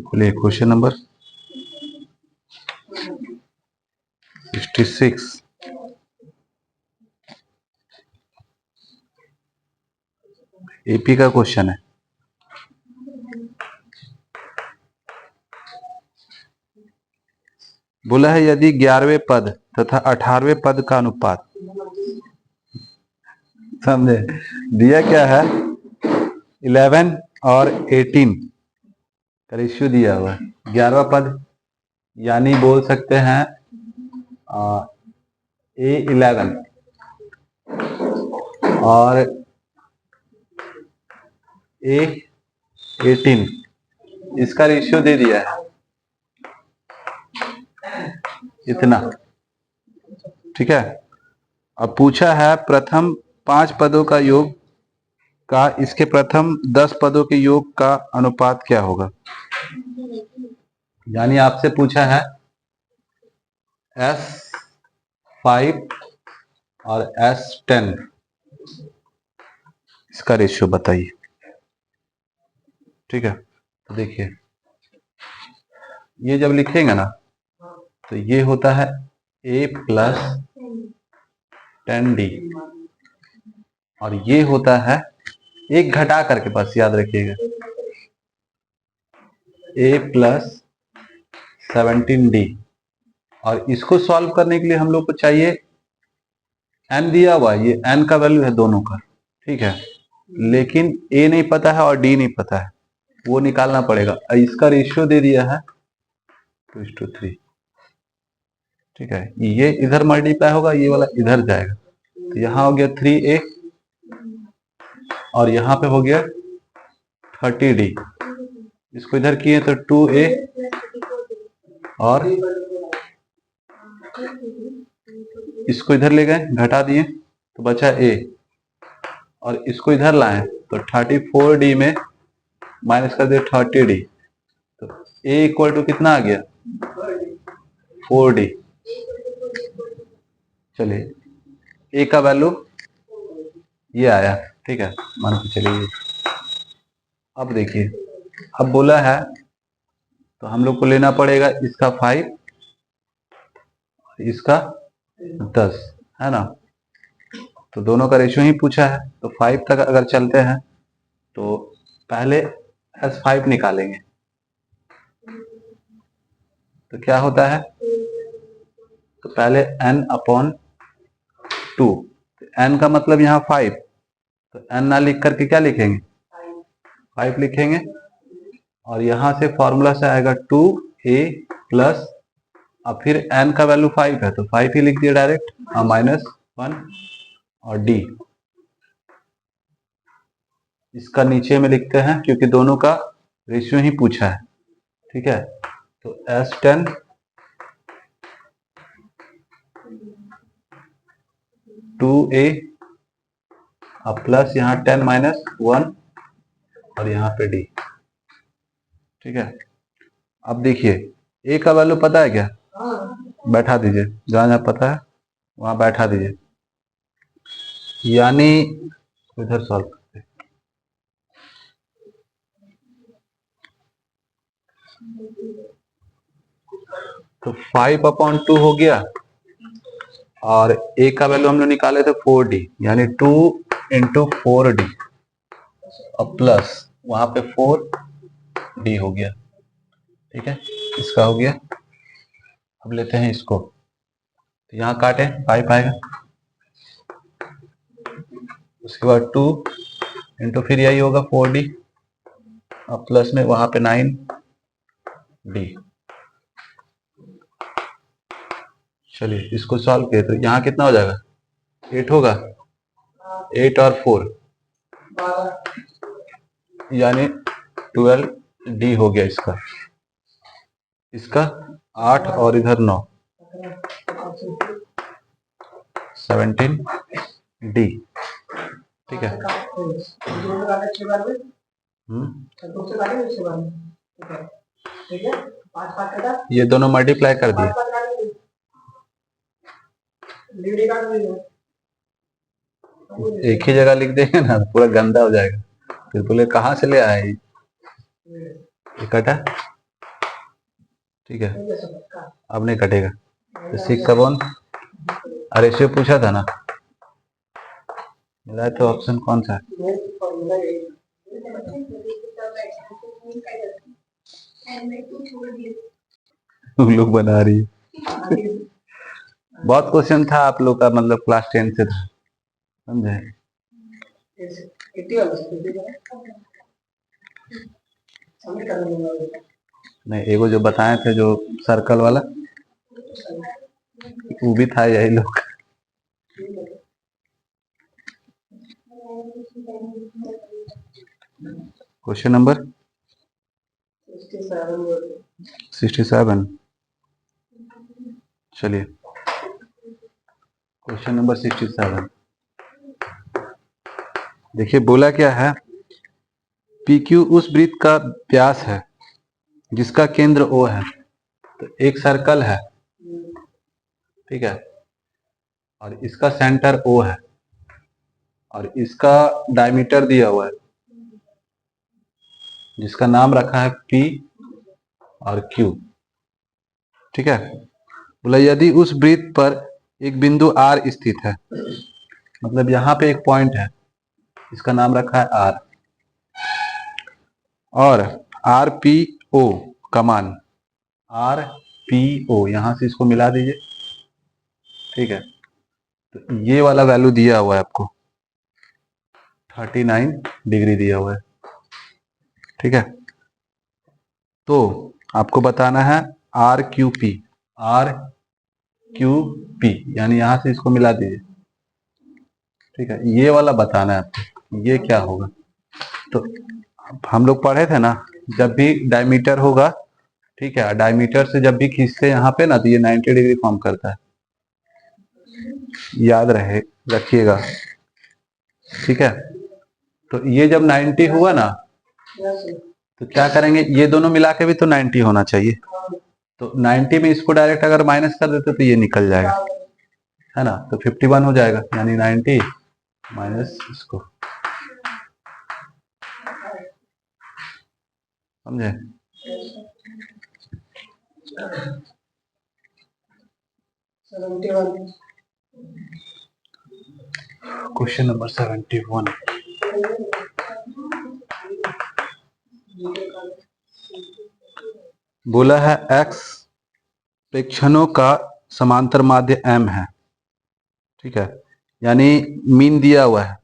बोलिए क्वेश्चन नंबर 66। एपी का क्वेश्चन है। बोला है यदि 11वें पद तथा 18वें पद का अनुपात, समझे, दिया क्या है 11 और 18 का रेशियो दिया हुआ है। 11वां पद यानी बोल सकते हैं A11 और A18, इसका रेशियो दे दिया है इतना। ठीक है, अब पूछा है प्रथम 5 पदों का योग का इसके प्रथम 10 पदों के योग का अनुपात क्या होगा। यानी आपसे पूछा है S5 और S10, इसका रेशियो बताइए। ठीक है, तो देखिए ये जब लिखेंगे ना तो ये होता है A प्लस 10D, और ये होता है एक घटा करके, बस याद रखिएगा, A प्लस 17D। और इसको सॉल्व करने के लिए हम लोग को चाहिए n दिया हुआ, ये n का वैल्यू है दोनों का। ठीक है, लेकिन A नहीं पता है और D नहीं पता है, वो निकालना पड़ेगा। इसका रेशियो दे दिया है 2:3। ठीक है, ये इधर मल्टीप्लाई होगा, ये वाला इधर जाएगा, तो यहाँ हो गया 3A और यहाँ पे हो गया 30D। इसको इधर किए तो 2A और इसको इधर ले गए घटा दिए तो बचा A, और इसको इधर लाए तो 34D में माइनस कर दिया 30D, तो A इक्वल टू कितना आ गया 4D। चलिए A का वैल्यू ये आया। ठीक है, मान के चलिए। अब देखिए, अब बोला है तो हम लोग को लेना पड़ेगा इसका 5, इसका 10, है ना। तो दोनों का रेशियो ही पूछा है, तो 5 तक अगर चलते हैं तो पहले S5 निकालेंगे, तो क्या होता है तो पहले n/2, n का मतलब यहाँ 5, तो n ना लिख करके क्या लिखेंगे, 5 लिखेंगे। और यहाँ से फॉर्मूला से आएगा 2a प्लस, अब फिर n का वैल्यू 5 है तो 5 ही लिख दिया डायरेक्ट, -1 और d इसका नीचे में लिखते हैं क्योंकि दोनों का रेशियो ही पूछा है। ठीक है, तो S10 2a अब प्लस यहाँ 10 - 1 और यहाँ पे d। ठीक है, अब देखिए a का वैल्यू पता है क्या, बैठा दीजिए, जहां जहां पता है वहां बैठा दीजिए, यानी इधर सॉल्व करते हैं। तो 5/2 हो गया और a का वैल्यू हम लोग निकाले थे 4d, यानी 2 × 4d और प्लस वहां पे 4d हो गया। ठीक है, इसका हो गया। अब लेते हैं इसको, तो यहाँ काटे 5 आएगा, उसके बाद 2 × फिर यही होगा 4d और प्लस में वहां पे 9d। चलिए इसको सॉल्व किए तो यहाँ कितना हो जाएगा, 8 होगा, 8 और 4 यानी 12d हो गया इसका। इसका 8 और इधर 9, 17d। ठीक है, ये दोनों मल्टीप्लाई कर दिए, एक ही जगह लिख देंगे ना पूरा गंदा हो जाएगा, फिर बोले कहाँ से ले आए ये कटा। ठीक है, अब नहीं कटेगा। तो 6/7 रेशियो पूछा था ना, मिला तो ऑप्शन कौन सा है, लोग बना रही है। बहुत क्वेश्चन था आप लोग का, मतलब क्लास 10 से था, समझे। नहीं, एगो जो बताए थे जो सर्कल वाला वो भी था यही लोग। Question number 67। चलिए क्वेश्चन नंबर 67 देखिए, बोला क्या है, PQ उस वृत्त का व्यास है जिसका केंद्र O है। तो एक सर्कल है, ठीक है, और इसका सेंटर O है और इसका डायमीटर दिया हुआ है जिसका नाम रखा है P और Q। ठीक है, बोला यदि उस वृत्त पर एक बिंदु R स्थित है, मतलब यहाँ पे एक पॉइंट है, इसका नाम रखा है R, और RPO का मान, RPO यहाँ से इसको मिला दीजिए। ठीक है, तो ये वाला वैल्यू दिया हुआ है आपको, 39 डिग्री दिया हुआ है। ठीक है, तो आपको बताना है RQP, RQP यानी यहां से इसको मिला दीजिए। ठीक है, ये वाला बताना है आपको, ये क्या होगा। तो हम लोग पढ़े थे ना, जब भी डायमीटर होगा, ठीक है, डायमीटर से जब भी खींचते हैं यहाँ पे ना, तो ये 90 डिग्री फॉर्म करता है, याद रखिएगा। ठीक है, तो ये जब 90 हुआ ना, तो क्या करेंगे, ये दोनों मिला के भी तो 90 होना चाहिए। तो 90 में इसको डायरेक्ट अगर माइनस कर देते तो ये निकल जाएगा, है ना। तो 51 हो जाएगा, यानी 90 माइनस इसको, समझे। क्वेश्चन नंबर 71 बोला है x प्रेक्षणों का समांतर माध्य m है, ठीक है, यानी मीन दिया हुआ है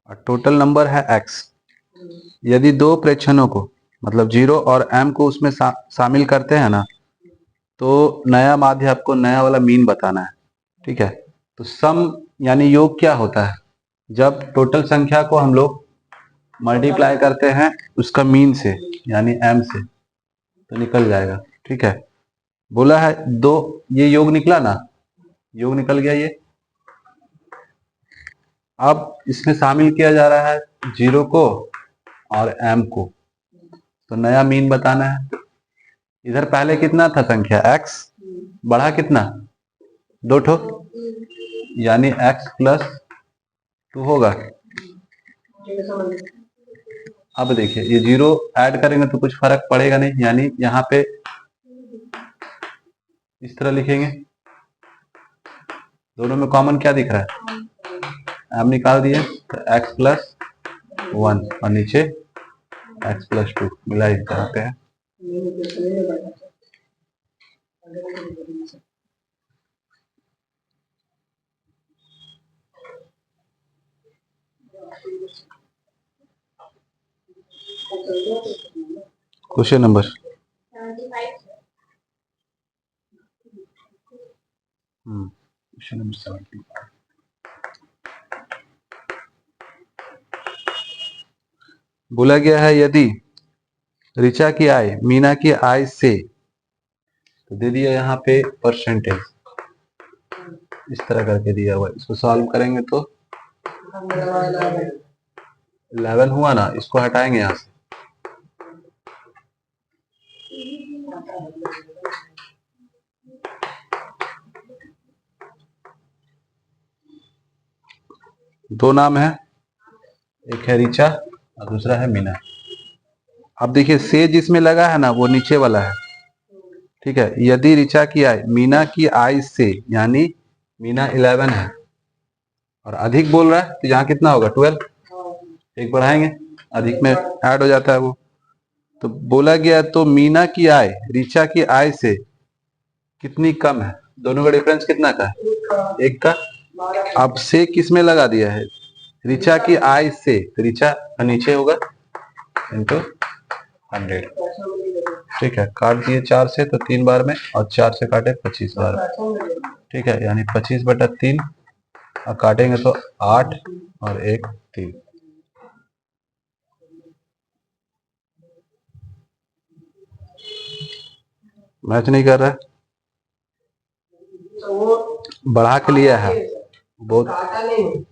और टोटल नंबर है x। यदि दो प्रेक्षणों को मतलब 0 और m को उसमें शामिल करते हैं ना, तो नया माध्य आपको नया वाला मीन बताना है, ठीक है। तो सम यानी योग क्या होता है, जब टोटल संख्या को हम लोग मल्टीप्लाई करते हैं उसका मीन से यानी m से, तो निकल जाएगा, ठीक है। बोला है दो, ये योग निकला ना, योग निकल गया ये। अब इसमें शामिल किया जा रहा है 0 को और m को, तो नया मीन बताना है। इधर पहले कितना था संख्या x, बढ़ा कितना 2 ठो, यानी x + 2 होगा। अब देखिए ये 0 ऐड करेंगे तो कुछ फर्क पड़ेगा नहीं, यानी यहाँ पे इस तरह लिखेंगे, दोनों में कॉमन क्या दिख रहा है, m निकाल दिए तो x + 1 और नीचे x + 2 मिला ही कराते हैं। Question number question number 75। बोला गया है यदि ऋचा की आय मीना की आय से, तो दे दिया यहाँ पे परसेंटेज, इस तरह करके दिया हुआ है। इसको सॉल्व करेंगे तो 11 हुआ ना, इसको हटाएंगे यहाँ से, दो नाम है, एक है ऋचा और दूसरा है मीना। अब देखिए से जिसमें लगा है ना वो नीचे वाला है, ठीक है। यदि ऋचा की आय मीना की आय से, यानी मीना 11 है और अधिक बोल रहा है, तो यहाँ कितना होगा 12, एक बढ़ाएंगे, अधिक में ऐड हो जाता है वो। तो बोला गया तो मीना की आय ऋचा की आय से कितनी कम है, दोनों का डिफरेंस कितना का है, एक का। अब से किस में लगा दिया है, ऋचा की आय से, तो ऋचा नीचे होगा इनटू 100, ठीक है। काट दिए 4 से तो 3 बार में, और 4 से काटे 25 बार में, ठीक है, यानी 25/3, और काटेंगे तो 8 और 1 3। मैच नहीं कर रहा है, बढ़ा के लिया है, बहुत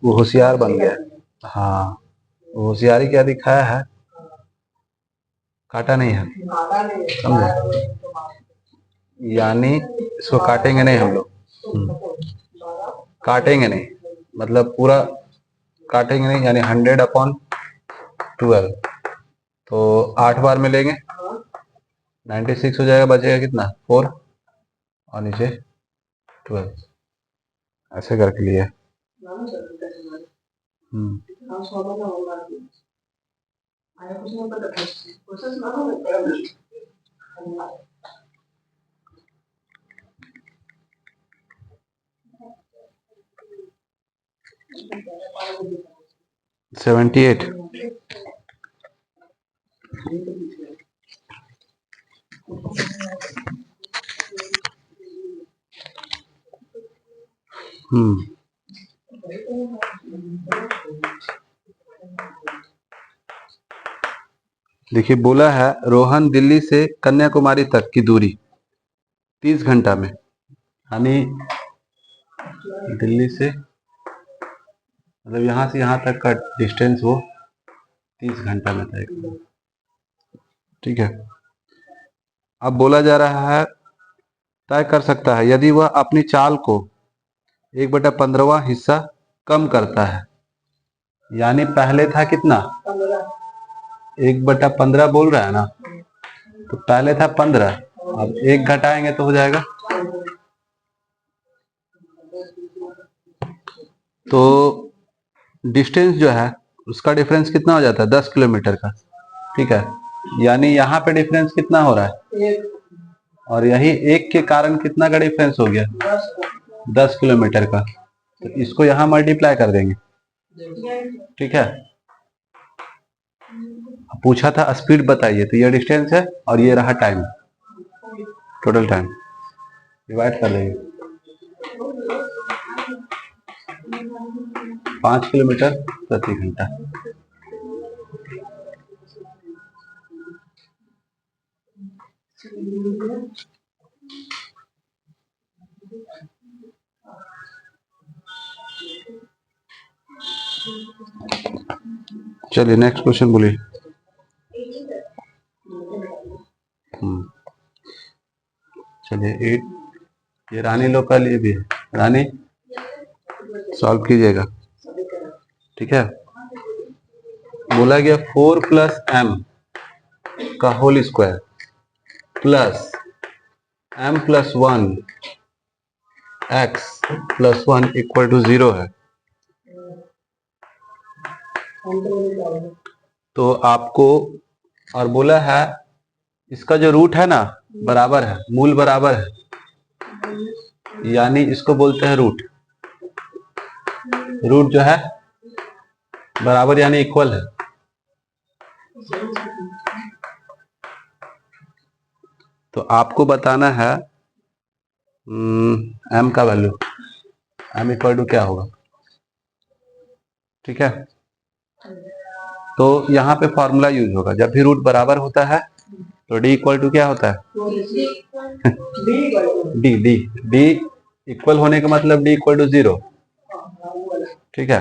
वो होशियार बन गया। हाँ, वो होशियारी क्या दिखाया है, काटा नहीं है, समझे, यानी इसको काटेंगे नहीं हम लोग, काटेंगे नहीं, मतलब पूरा काटेंगे नहीं, यानी 100/12, तो 8 बार में लेंगे 96 हो जाएगा, बचेगा कितना 4 और नीचे 12, ऐसे करके लिए। $78। देखिए बोला है रोहन दिल्ली से कन्याकुमारी तक की दूरी 30 घंटा में, यानी दिल्ली से मतलब यहाँ से यहाँ तक का डिस्टेंस वो 30 घंटा में तय करेगा, ठीक है। अब बोला जा रहा है तय कर सकता है यदि वह अपनी चाल को 1/15वां हिस्सा कम करता है, यानी पहले था कितना 1/15 बोल रहा है ना, तो पहले था 15, अब 1 घटाएंगे तो हो जाएगा, तो डिस्टेंस जो है उसका डिफरेंस कितना हो जाता है 10 किलोमीटर का, ठीक है। यानी यहाँ पे डिफरेंस कितना हो रहा है और यही एक के कारण कितना का डिफरेंस हो गया, 10 किलोमीटर का। तो इसको यहाँ मल्टीप्लाई कर देंगे, ठीक है। पूछा था स्पीड बताइए, तो ये डिस्टेंस है और ये रहा टाइम, टोटल टाइम डिवाइड कर देंगे। 5 किलोमीटर प्रति घंटा। चलिए नेक्स्ट क्वेश्चन बोलिए। चलिए 8, ये रानी लोग का लिए भी है, रानी सॉल्व कीजिएगा, ठीक है। बोला गया 4 प्लस एम का whole square plus m plus 1 x plus 1 equal to 0 है। तो आपको और बोला है इसका जो रूट है ना बराबर है, मूल बराबर है, यानी इसको बोलते हैं रूट। रूट जो है बराबर यानी इक्वल है। तो आपको बताना है m का वैल्यू, m इक्वल टू क्या होगा, ठीक है। तो यहाँ पे फॉर्मूला यूज होगा, जब भी रूट बराबर होता है तो d इक्वल टू क्या होता है, d इक्वल होने का मतलब d इक्वल टू 0, ठीक है,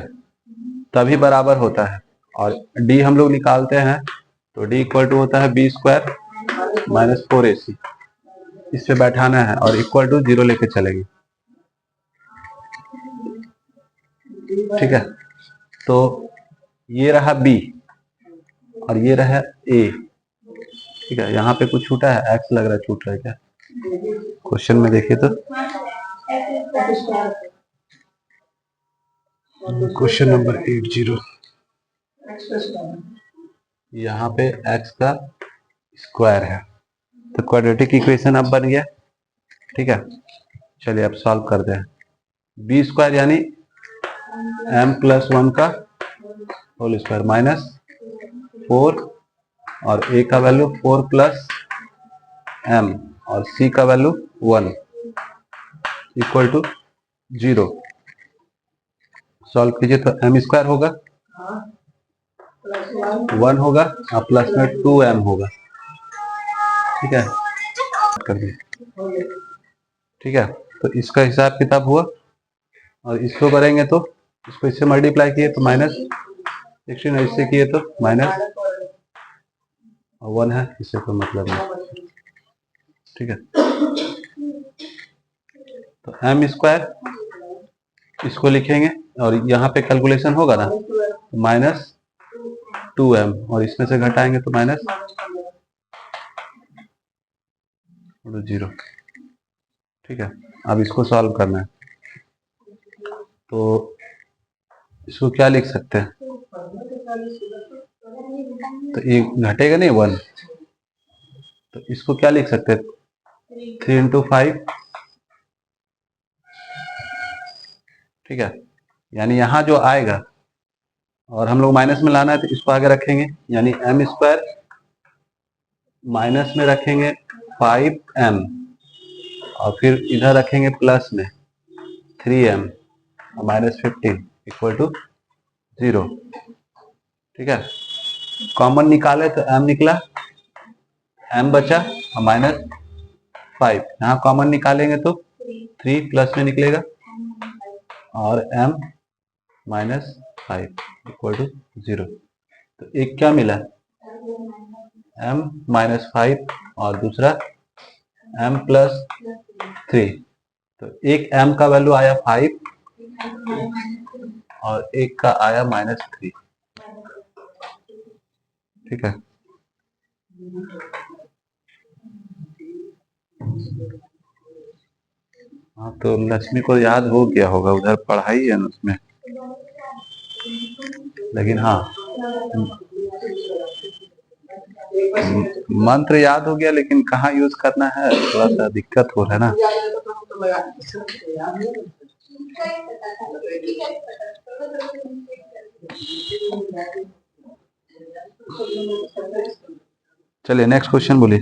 तभी बराबर होता है। और d हम लोग निकालते हैं तो d इक्वल टू होता है b स्क्वायर माइनस 4ac। इस पे बैठाना है और इक्वल टू 0 लेके चलेंगे, ठीक है। तो ये रहा b और ये रहा a, ठीक है। यहाँ पे कुछ छूटा है, x लग रहा है छूट रहा है क्या, क्वेश्चन में देखिए तो क्वेश्चन नंबर 80, यहाँ पे x का स्क्वायर है, तो क्वाड्रेटिक इक्वेशन अब बन गया, ठीक है। चलिए अब सॉल्व करते हैं। b स्क्वायर यानी m प्लस 1 का होल स्क्वायर माइनस 4 और a का वैल्यू 4 प्लस m और c का वैल्यू 1 इक्वल टू 0। सॉल्व कीजिए तो m स्क्वायर होगा 1 होगा और प्लस में 2m होगा, ठीक है, कर दिए, ठीक है। तो इसका हिसाब किताब हुआ और इसको करेंगे तो इसको इससे मल्टीप्लाई किए तो माइनस 16, इससे किए तो माइनस 1 है, इससे कोई मतलब नहीं, ठीक है। तो m स्क्वायर इसको लिखेंगे और यहाँ पे कैलकुलेशन होगा ना तो माइनस 2m और इसमें से घटाएंगे तो माइनस 0, ठीक है। अब इसको सॉल्व करना है तो इसको क्या लिख सकते हैं, तो ये घटेगा नहीं 1, तो इसको क्या लिख सकते हैं 3 इंटू 5, ठीक है। यानी यहाँ जो आएगा और हम लोग माइनस में लाना है तो इसको आगे रखेंगे, यानी m स्क्वायर माइनस में रखेंगे 5m और फिर इधर रखेंगे प्लस में 3m और माइनस 15 इक्वल टू 0, ठीक है। कॉमन निकाले तो m निकला, m बचा और माइनस 5, यहाँ कॉमन निकालेंगे तो 3 प्लस में निकलेगा और m माइनस 5 इक्वल टू 0। तो एक क्या मिला m माइनस 5 और दूसरा m प्लस 3। तो एक m का वैल्यू आया 5 और एक का आया माइनस 3, ठीक है। हाँ तो लक्ष्मी को याद हो गया होगा, उधर पढ़ाई है ना उसमें, लेकिन हाँ मंत्र याद हो गया, लेकिन कहाँ यूज करना है थोड़ा सा दिक्कत हो रहा है ना। चलिए नेक्स्ट क्वेश्चन बोलिए।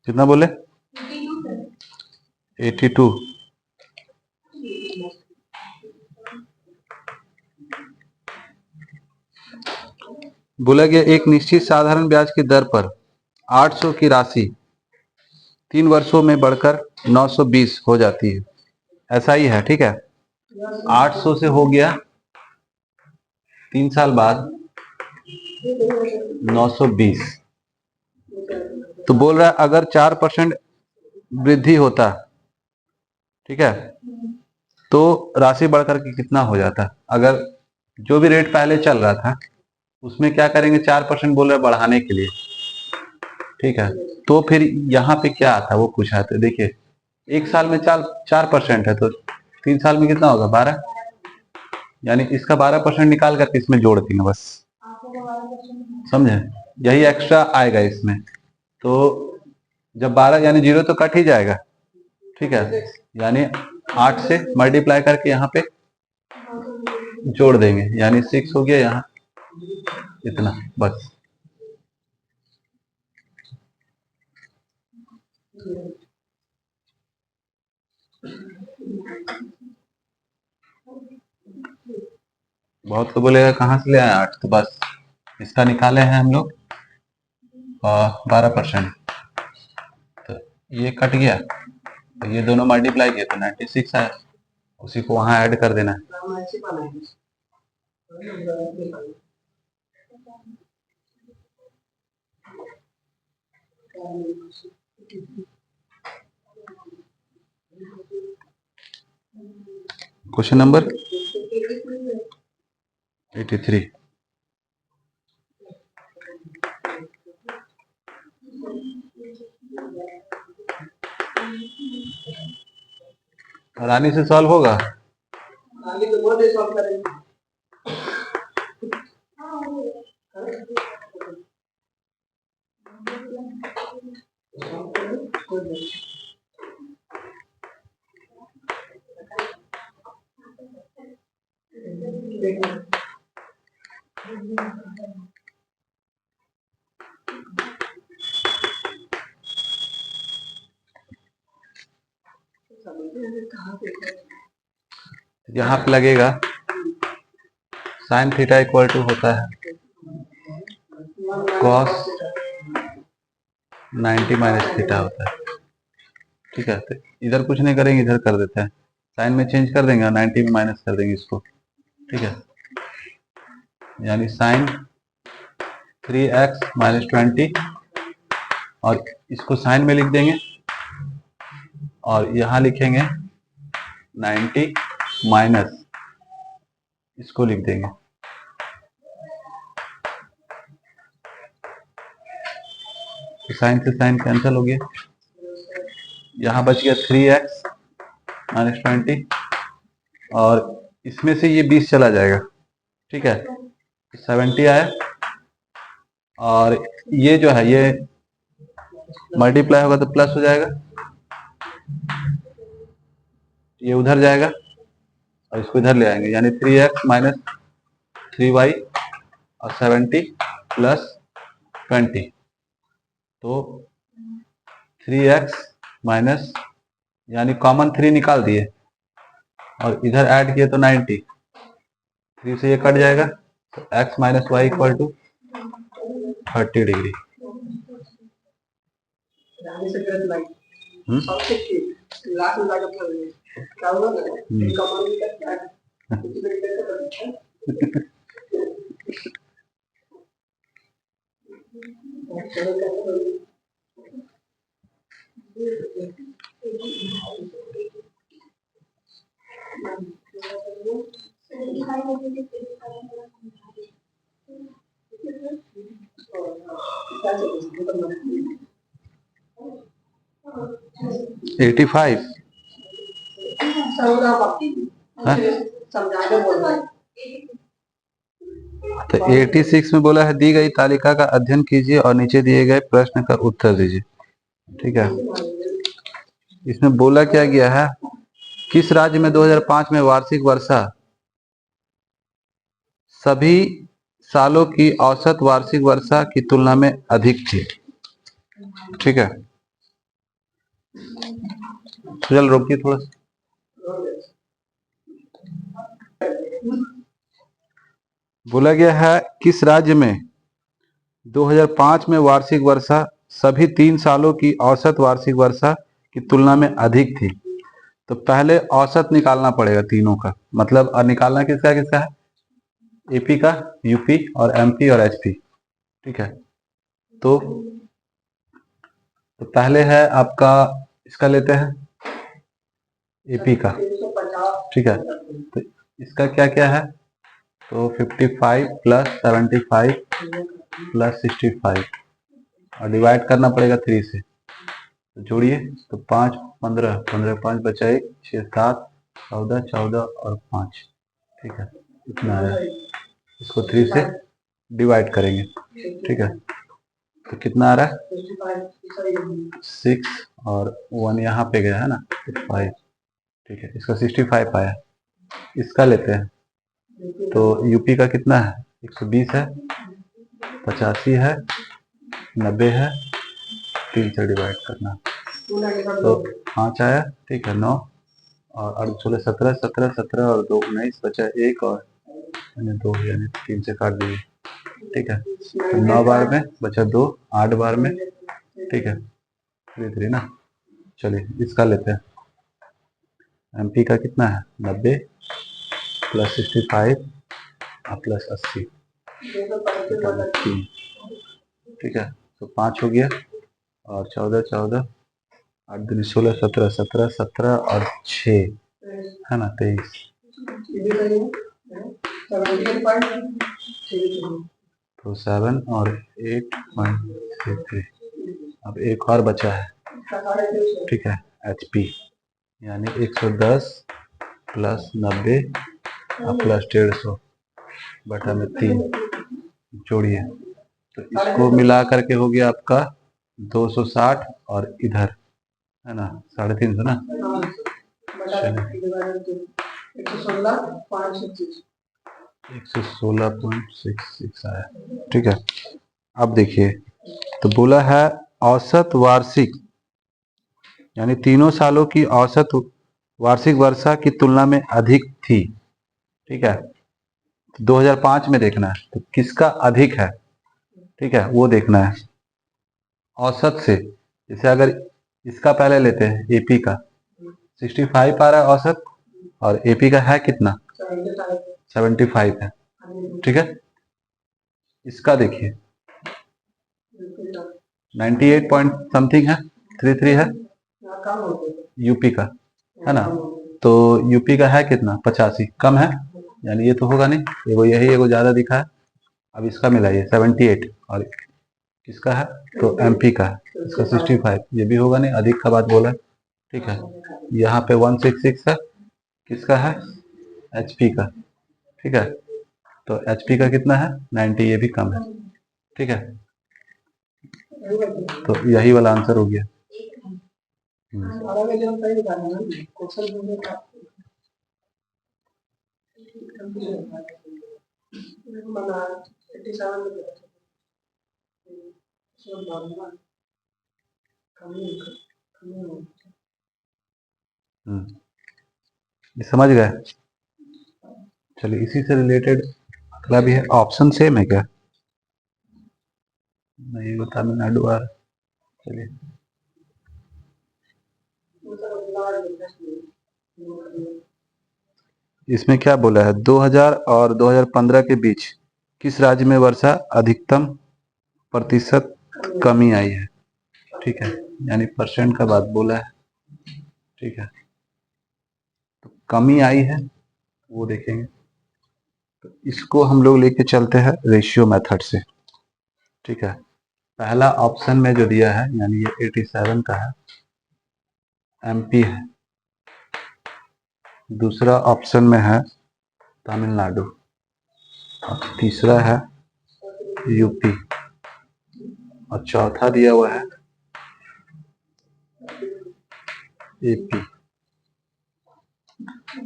कितना बोले? 82। बोला गया एक निश्चित साधारण ब्याज की दर पर 800 की राशि 3 वर्षों में बढ़कर 920 हो जाती है। ऐसा ही है, ठीक है। 800 से हो गया 3 साल बाद 920। तो बोल रहा है अगर 4% वृद्धि होता, ठीक है, तो राशि बढ़कर के कितना हो जाता? अगर जो भी रेट पहले चल रहा था उसमें क्या करेंगे, 4% बोल रहे बढ़ाने के लिए, ठीक है। तो फिर यहाँ पे क्या आता वो पूछा था। देखिए 1 साल में 4% है, तो 3 साल में कितना होगा? 12। यानी इसका 12% निकाल करके इसमें जोड़ देंगे बस, समझे? यही एक्स्ट्रा आएगा इसमें। तो जब 12 यानी 0 तो कट ही जाएगा, ठीक है। यानी 8 से मल्टीप्लाई करके यहाँ पे जोड़ देंगे, यानी 6 हो गया यहाँ, इतना बस। बहुत तो बोलेगा कहाँ से ले आए 8, तो बस इसका निकाले हैं हम लोग 12%। तो ये कट गया, तो ये दोनों मल्टीप्लाई किए तो 96 आया, उसी को वहां ऐड कर देना है। Question number 83। रानी से सॉल्व होगा? रानी तो बहुत सॉल्व करेंगे। यहाँ पे लगेगा साइन थीटा इक्वल टू होता है कॉस 90 माइनस थीटा होता है, ठीक है। तो इधर कुछ नहीं करेंगे, इधर कर देते हैं, साइन में चेंज कर देंगे और 90 में माइनस कर देंगे इसको, ठीक है। यानी साइन 3x माइनस 20, और इसको साइन में लिख देंगे और यहाँ लिखेंगे 90 माइनस, इसको लिख देंगे। तो साइन से साइन कैंसिल हो गया, यहाँ बच गया 3x माइनस 20, और इसमें से ये 20 चला जाएगा, ठीक है। 70 आया, और ये जो है ये मल्टीप्लाई होगा तो प्लस हो जाएगा, ये उधर जाएगा और इसको इधर ले आएंगे, यानी 3x माइनस 3y और 70 प्लस 20। तो 3x माइनस, यानी कॉमन 3 निकाल दिए और इधर ऐड किए तो 90, 3 से ये कट जाएगा, तो x minus Y equal to 30 डिग्री। Eighty five. तो 86 में बोला है दी गई तालिका का अध्ययन कीजिए और नीचे दिए गए प्रश्न का उत्तर दीजिए। ठीक है, इसमें बोला क्या गया है, किस राज्य में 2005 में वार्षिक वर्षा सभी सालों की औसत वार्षिक वर्षा की तुलना में अधिक थी। ठीक है, चल रोकिए थोड़ा सा। बोला गया है किस राज्य में 2005 में वार्षिक वर्षा सभी 3 सालों की औसत वार्षिक वर्षा की तुलना में अधिक थी। तो पहले औसत निकालना पड़ेगा तीनों का, मतलब निकालना किसका किसका है, एपी का, यूपी और एमपी और एचपी। ठीक है, तो पहले है आपका, इसका लेते हैं एपी का। ठीक है, तो इसका क्या क्या है, तो 55 प्लस 75 प्लस 65 और डिवाइड करना पड़ेगा 3 से। तो जोड़िए, तो 5 15 15 5 बचा 1 6 7 14 14 और 5। ठीक है, इतना है, इसको 3 से डिवाइड करेंगे। ठीक है, तो कितना आ रहा है 6 और 1 यहाँ पे गया है ना, 5। ठीक है, इसका 65 आया। इसका लेते हैं, तो यूपी का कितना है, 120 है, 85 है, 90 है, 3 से डिवाइड करना, तो 5 आया। ठीक है, 9 और 16 17 17 17 और 2 19 बचा 1 और 2 यानी 3 से काट दिए। ठीक है, तो 9 बार में बचा 2, 8 बार में। ठीक है, 3 ना। चलिए इसका लेते हैं, एमपी का कितना है 90 प्लस 65 प्लस 80 3। ठीक है, तो 5 हो गया और 14 14 8 दूनी 16 17 17 17 और 6 है ना 23। तो 7 और 8.33। अब एक और बचा है। ठीक है, एचपी यानी 110 प्लस 90 प्लस 150 बटा में 3 जोड़िए, तो इसको मिला करके हो गया आपका 260 और इधर है ना 350 ना। चलिए 116.66 आया। ठीक है, अब देखिए, तो बोला है औसत वार्षिक यानी तीनों सालों की औसत वार्षिक वर्षा की तुलना में अधिक थी। ठीक है, तो 2005 में देखना है, तो किसका अधिक है। ठीक है, वो देखना है औसत से। जैसे अगर इसका पहले लेते हैं, एपी का 65 आ रहा है औसत और एपी का है कितना 75 है। ठीक है, इसका देखिए 98 पॉइंट समथिंग है, 33 है यूपी का, है ना। तो यूपी का है कितना 85, कम है, यानी ये तो होगा नहीं, एगो यही एगो ज्यादा दिखा है। अब इसका मिलाइए 78 और किसका है, तो एमपी का है, इसका 65, ये भी होगा नहीं, अधिक का बात बोला। ठीक है, यहाँ पे 166 है, किसका है एचपी का। ठीक है, तो एचपी का कितना है 90, ये भी कम है। ठीक है, तो यही वाला आंसर हो गया। ये समझ गए। चलिए इसी से रिलेटेड अगला भी है, ऑप्शन सेम है क्या, नहीं वो तमिलनाडु आ रहा। चलिए इसमें क्या बोला है, 2000 और 2015 के बीच किस राज्य में वर्षा अधिकतम प्रतिशत कमी आई है। ठीक है, यानी परसेंट का बात बोला है। ठीक है, तो कमी आई है वो देखेंगे, तो इसको हम लोग लेके चलते हैं रेशियो मेथड से। ठीक है, पहला ऑप्शन में जो दिया है यानी ये 87 का है, एमपी है। दूसरा ऑप्शन में है तमिलनाडु। और तीसरा है यूपी और चौथा दिया हुआ है एपी।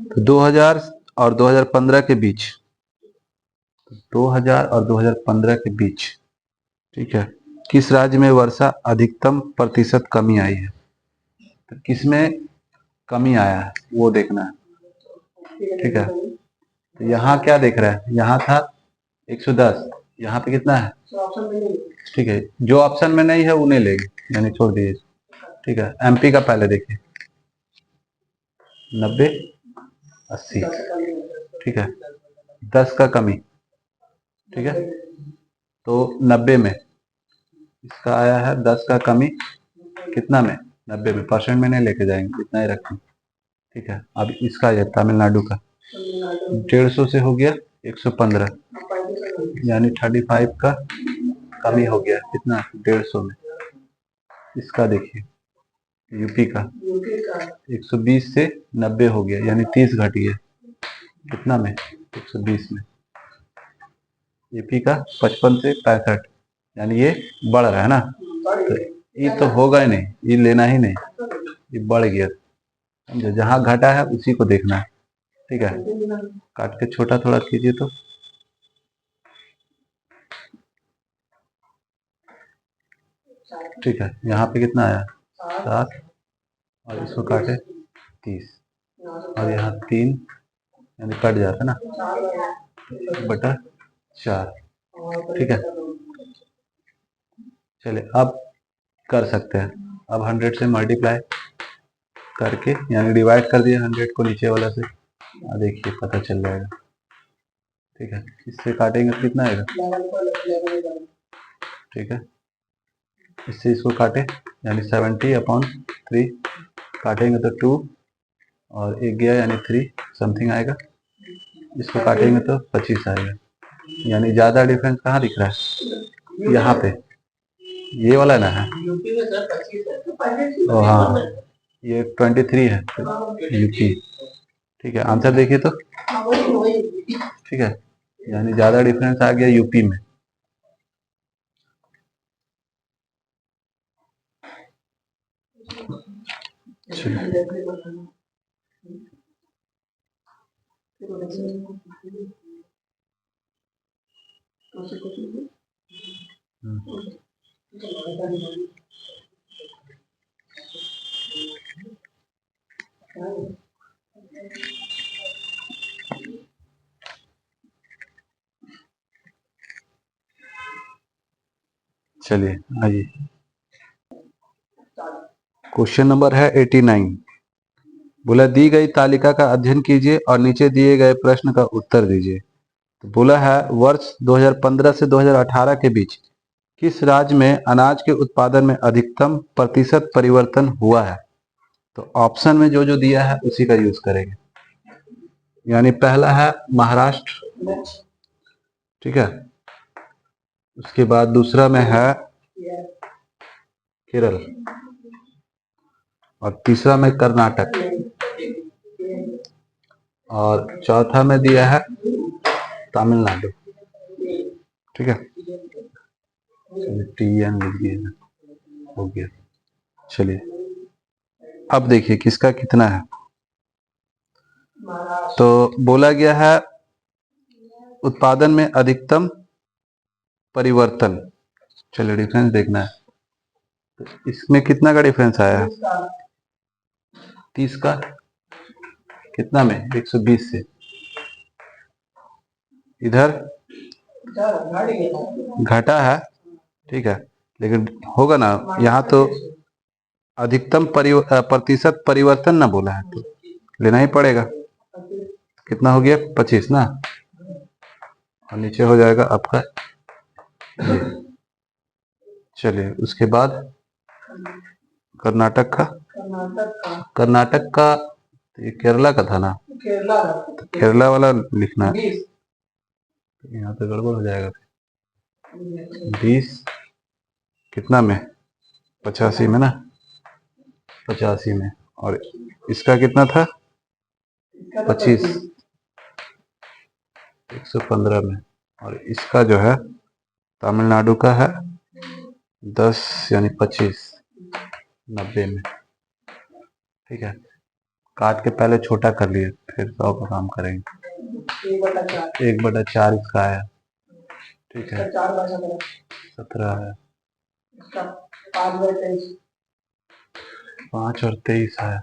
तो 2000 और 2015 के बीच, 2000 और 2015 के बीच, ठीक है, किस राज्य में वर्षा अधिकतम प्रतिशत कमी आई है? तो किसमें कमी आया है वो देखना है, ठीक है। तो यहाँ क्या देख रहा है, यहाँ था 110, यहाँ पे कितना है, ठीक है, जो ऑप्शन में नहीं है उन्हें लेंगे, यानी छोड़ दीजिए, ठीक है। एमपी का पहले देखिए, 90 80, ठीक है, 10 का कमी, ठीक है। तो 90 में इसका आया है 10 का कमी, कितना में, 90 में, परसेंट में नहीं लेके जाएंगे, इतना ही रखें, ठीक है। अब इसका है तमिलनाडु का, 150 से हो गया 115, यानी 35 का कमी हो गया, कितना, 150 में। इसका देखिए यूपी का 120 से 90 हो गया, यानी 30 घट गया, कितना में, 120 में। एपी का 55 से 65, यानी ये बढ़ रहा है ना, तो ये तो होगा ही नहीं, ये लेना ही नहीं, ये बढ़ गया, समझे। जहाँ घटा है उसी को देखना है, ठीक है। काट के छोटा थोड़ा कीजिए तो, ठीक है। यहाँ पे कितना आया, 7, और इसको काटे 30, और यहाँ 3, यानी कट जाता है ना, बटा 4, ठीक है। चलिए अब कर सकते हैं, अब 100 से मल्टीप्लाई करके, यानी डिवाइड कर दिया 100 को नीचे वाला से, देखिए पता चल जाएगा, ठीक है। इससे काटेंगे तो कितना आएगा, ठीक है। इससे इसको काटे, यानी 70/3, काटेंगे तो 2 और 1 गया, यानी 3 समथिंग आएगा। इसको काटेंगे तो 25 आएगा, यानी ज़्यादा डिफरेंस कहाँ दिख रहा है, यहाँ पे, ये वाला ना है, ओ हाँ, ये 23 है यूपी, ठीक है। आंसर देखिए तो, ठीक है, यानी ज़्यादा डिफरेंस आ गया यूपी में। चलिए आइए, क्वेश्चन नंबर है 89। बोला दी गई तालिका का अध्ययन कीजिए और नीचे दिए गए प्रश्न का उत्तर दीजिए। तो बोला है वर्ष 2015 से 2018 के बीच किस राज्य में अनाज के उत्पादन में अधिकतम प्रतिशत परिवर्तन हुआ है? तो ऑप्शन में जो जो दिया है उसी का यूज करेंगे, यानी पहला है महाराष्ट्र, ठीक है, उसके बाद दूसरा में है केरल, और तीसरा में कर्नाटक, और चौथा में दिया है तमिलनाडु, ठीक है। TN लिख दिए, हो गया। चलिए अब देखिए किसका कितना है। तो बोला गया है उत्पादन में अधिकतम परिवर्तन, चलिए डिफरेंस देखना है, तो इसमें कितना का डिफरेंस आया है, 30 का, कितना में, 120 से, इधर घटा है, ठीक है, लेकिन होगा ना, यहाँ तो अधिकतम प्रतिशत परिवर्तन ना बोला है, तो लेना ही पड़ेगा। कितना हो गया, 25 ना, और नीचे हो जाएगा आपका ये। चलिए उसके बाद कर्नाटक का, कर्नाटक का ये केरला का था ना, तो केरला वाला लिखना है, यहाँ पे गड़बड़ हो जाएगा। 20 कितना में, 85 में ना, 85 में, और इसका कितना था, 25, 115 में, और इसका जो है तमिलनाडु का है 10 यानी 25 90 में। ठीक है, काट के पहले छोटा कर लिए, फिर 100 का काम करेंगे। 1/4 इसका है। ठीक है, 17 है। 5 और 23 है।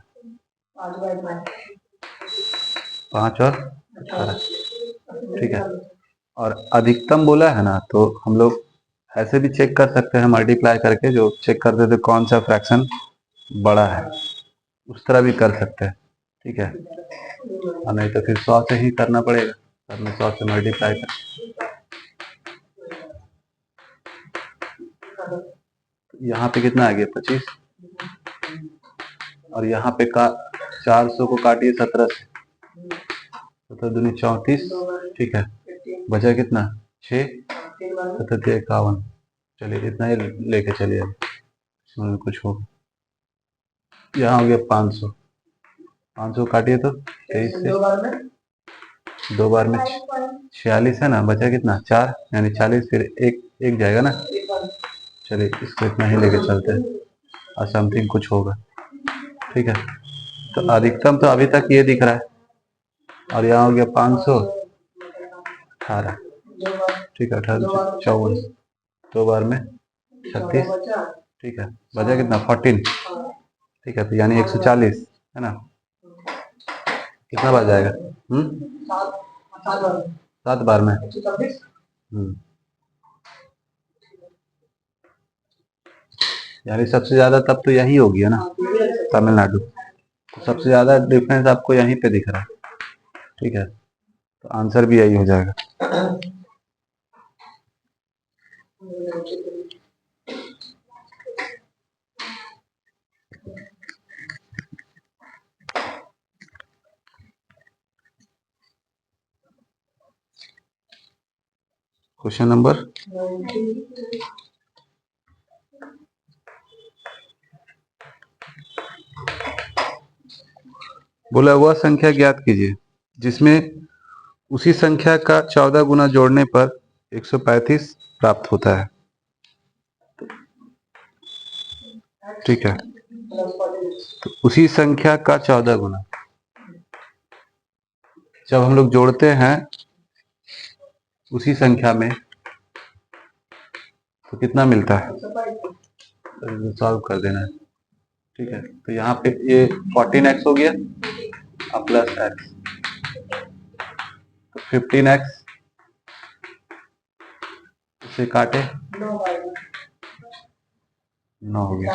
5 और 18। ठीक है, और अधिकतम बोला है ना, तो हम लोग ऐसे भी चेक कर सकते हैं मल्टीप्लाई करके, जो चेक करते थे कौन सा फ्रैक्शन बड़ा है, उस तरह भी कर सकते हैं। ठीक है, और नहीं तो फिर 100 से ही करना पड़ेगा, हमने 100 से मल्टीप्लाई कर। यहाँ पे कितना आ गया 25, और यहाँ पे का 400 को काटिए 17 से, 17 दूनी 34। ठीक है, बचा कितना 6, 17 51। चलिए इतना ही लेके चलिए, इसमें कुछ हो। यहाँ हो गया 500, 500 काटिए तो 23 से, 2 बार में 46 है ना, बचा कितना 4 यानी 40, फिर एक जाएगा ना। चलिए इसको इतना ही लेके चलते हैं, और समथिंग कुछ होगा। ठीक है, तो अधिकतम तो अभी तक ये दिख रहा है, और यहाँ हो गया 518। ठीक है, 18 54, 2 बार में 36। ठीक है, बचा कितना 14। ठीक है, तो यानी 140 है ना, कितना बच जाएगा 7 बार में। यानी सबसे ज्यादा तब तो यही होगी है ना, तमिलनाडु। तो सबसे ज्यादा डिफरेंस आपको यहीं पे दिख रहा है। ठीक है, तो आंसर भी यही हो जाएगा। क्वेश्चन नंबर बोला, वह संख्या ज्ञात कीजिए जिसमें उसी संख्या का 14 गुना जोड़ने पर 135 प्राप्त होता है। ठीक है, तो उसी संख्या का 14 गुना जब हम लोग जोड़ते हैं उसी संख्या में, तो कितना मिलता है, तो सॉल्व कर देना है। ठीक है, तो यहाँ पे ये 14x हो गया और प्लस x, तो 15x, इसे काटे 9 हो गया।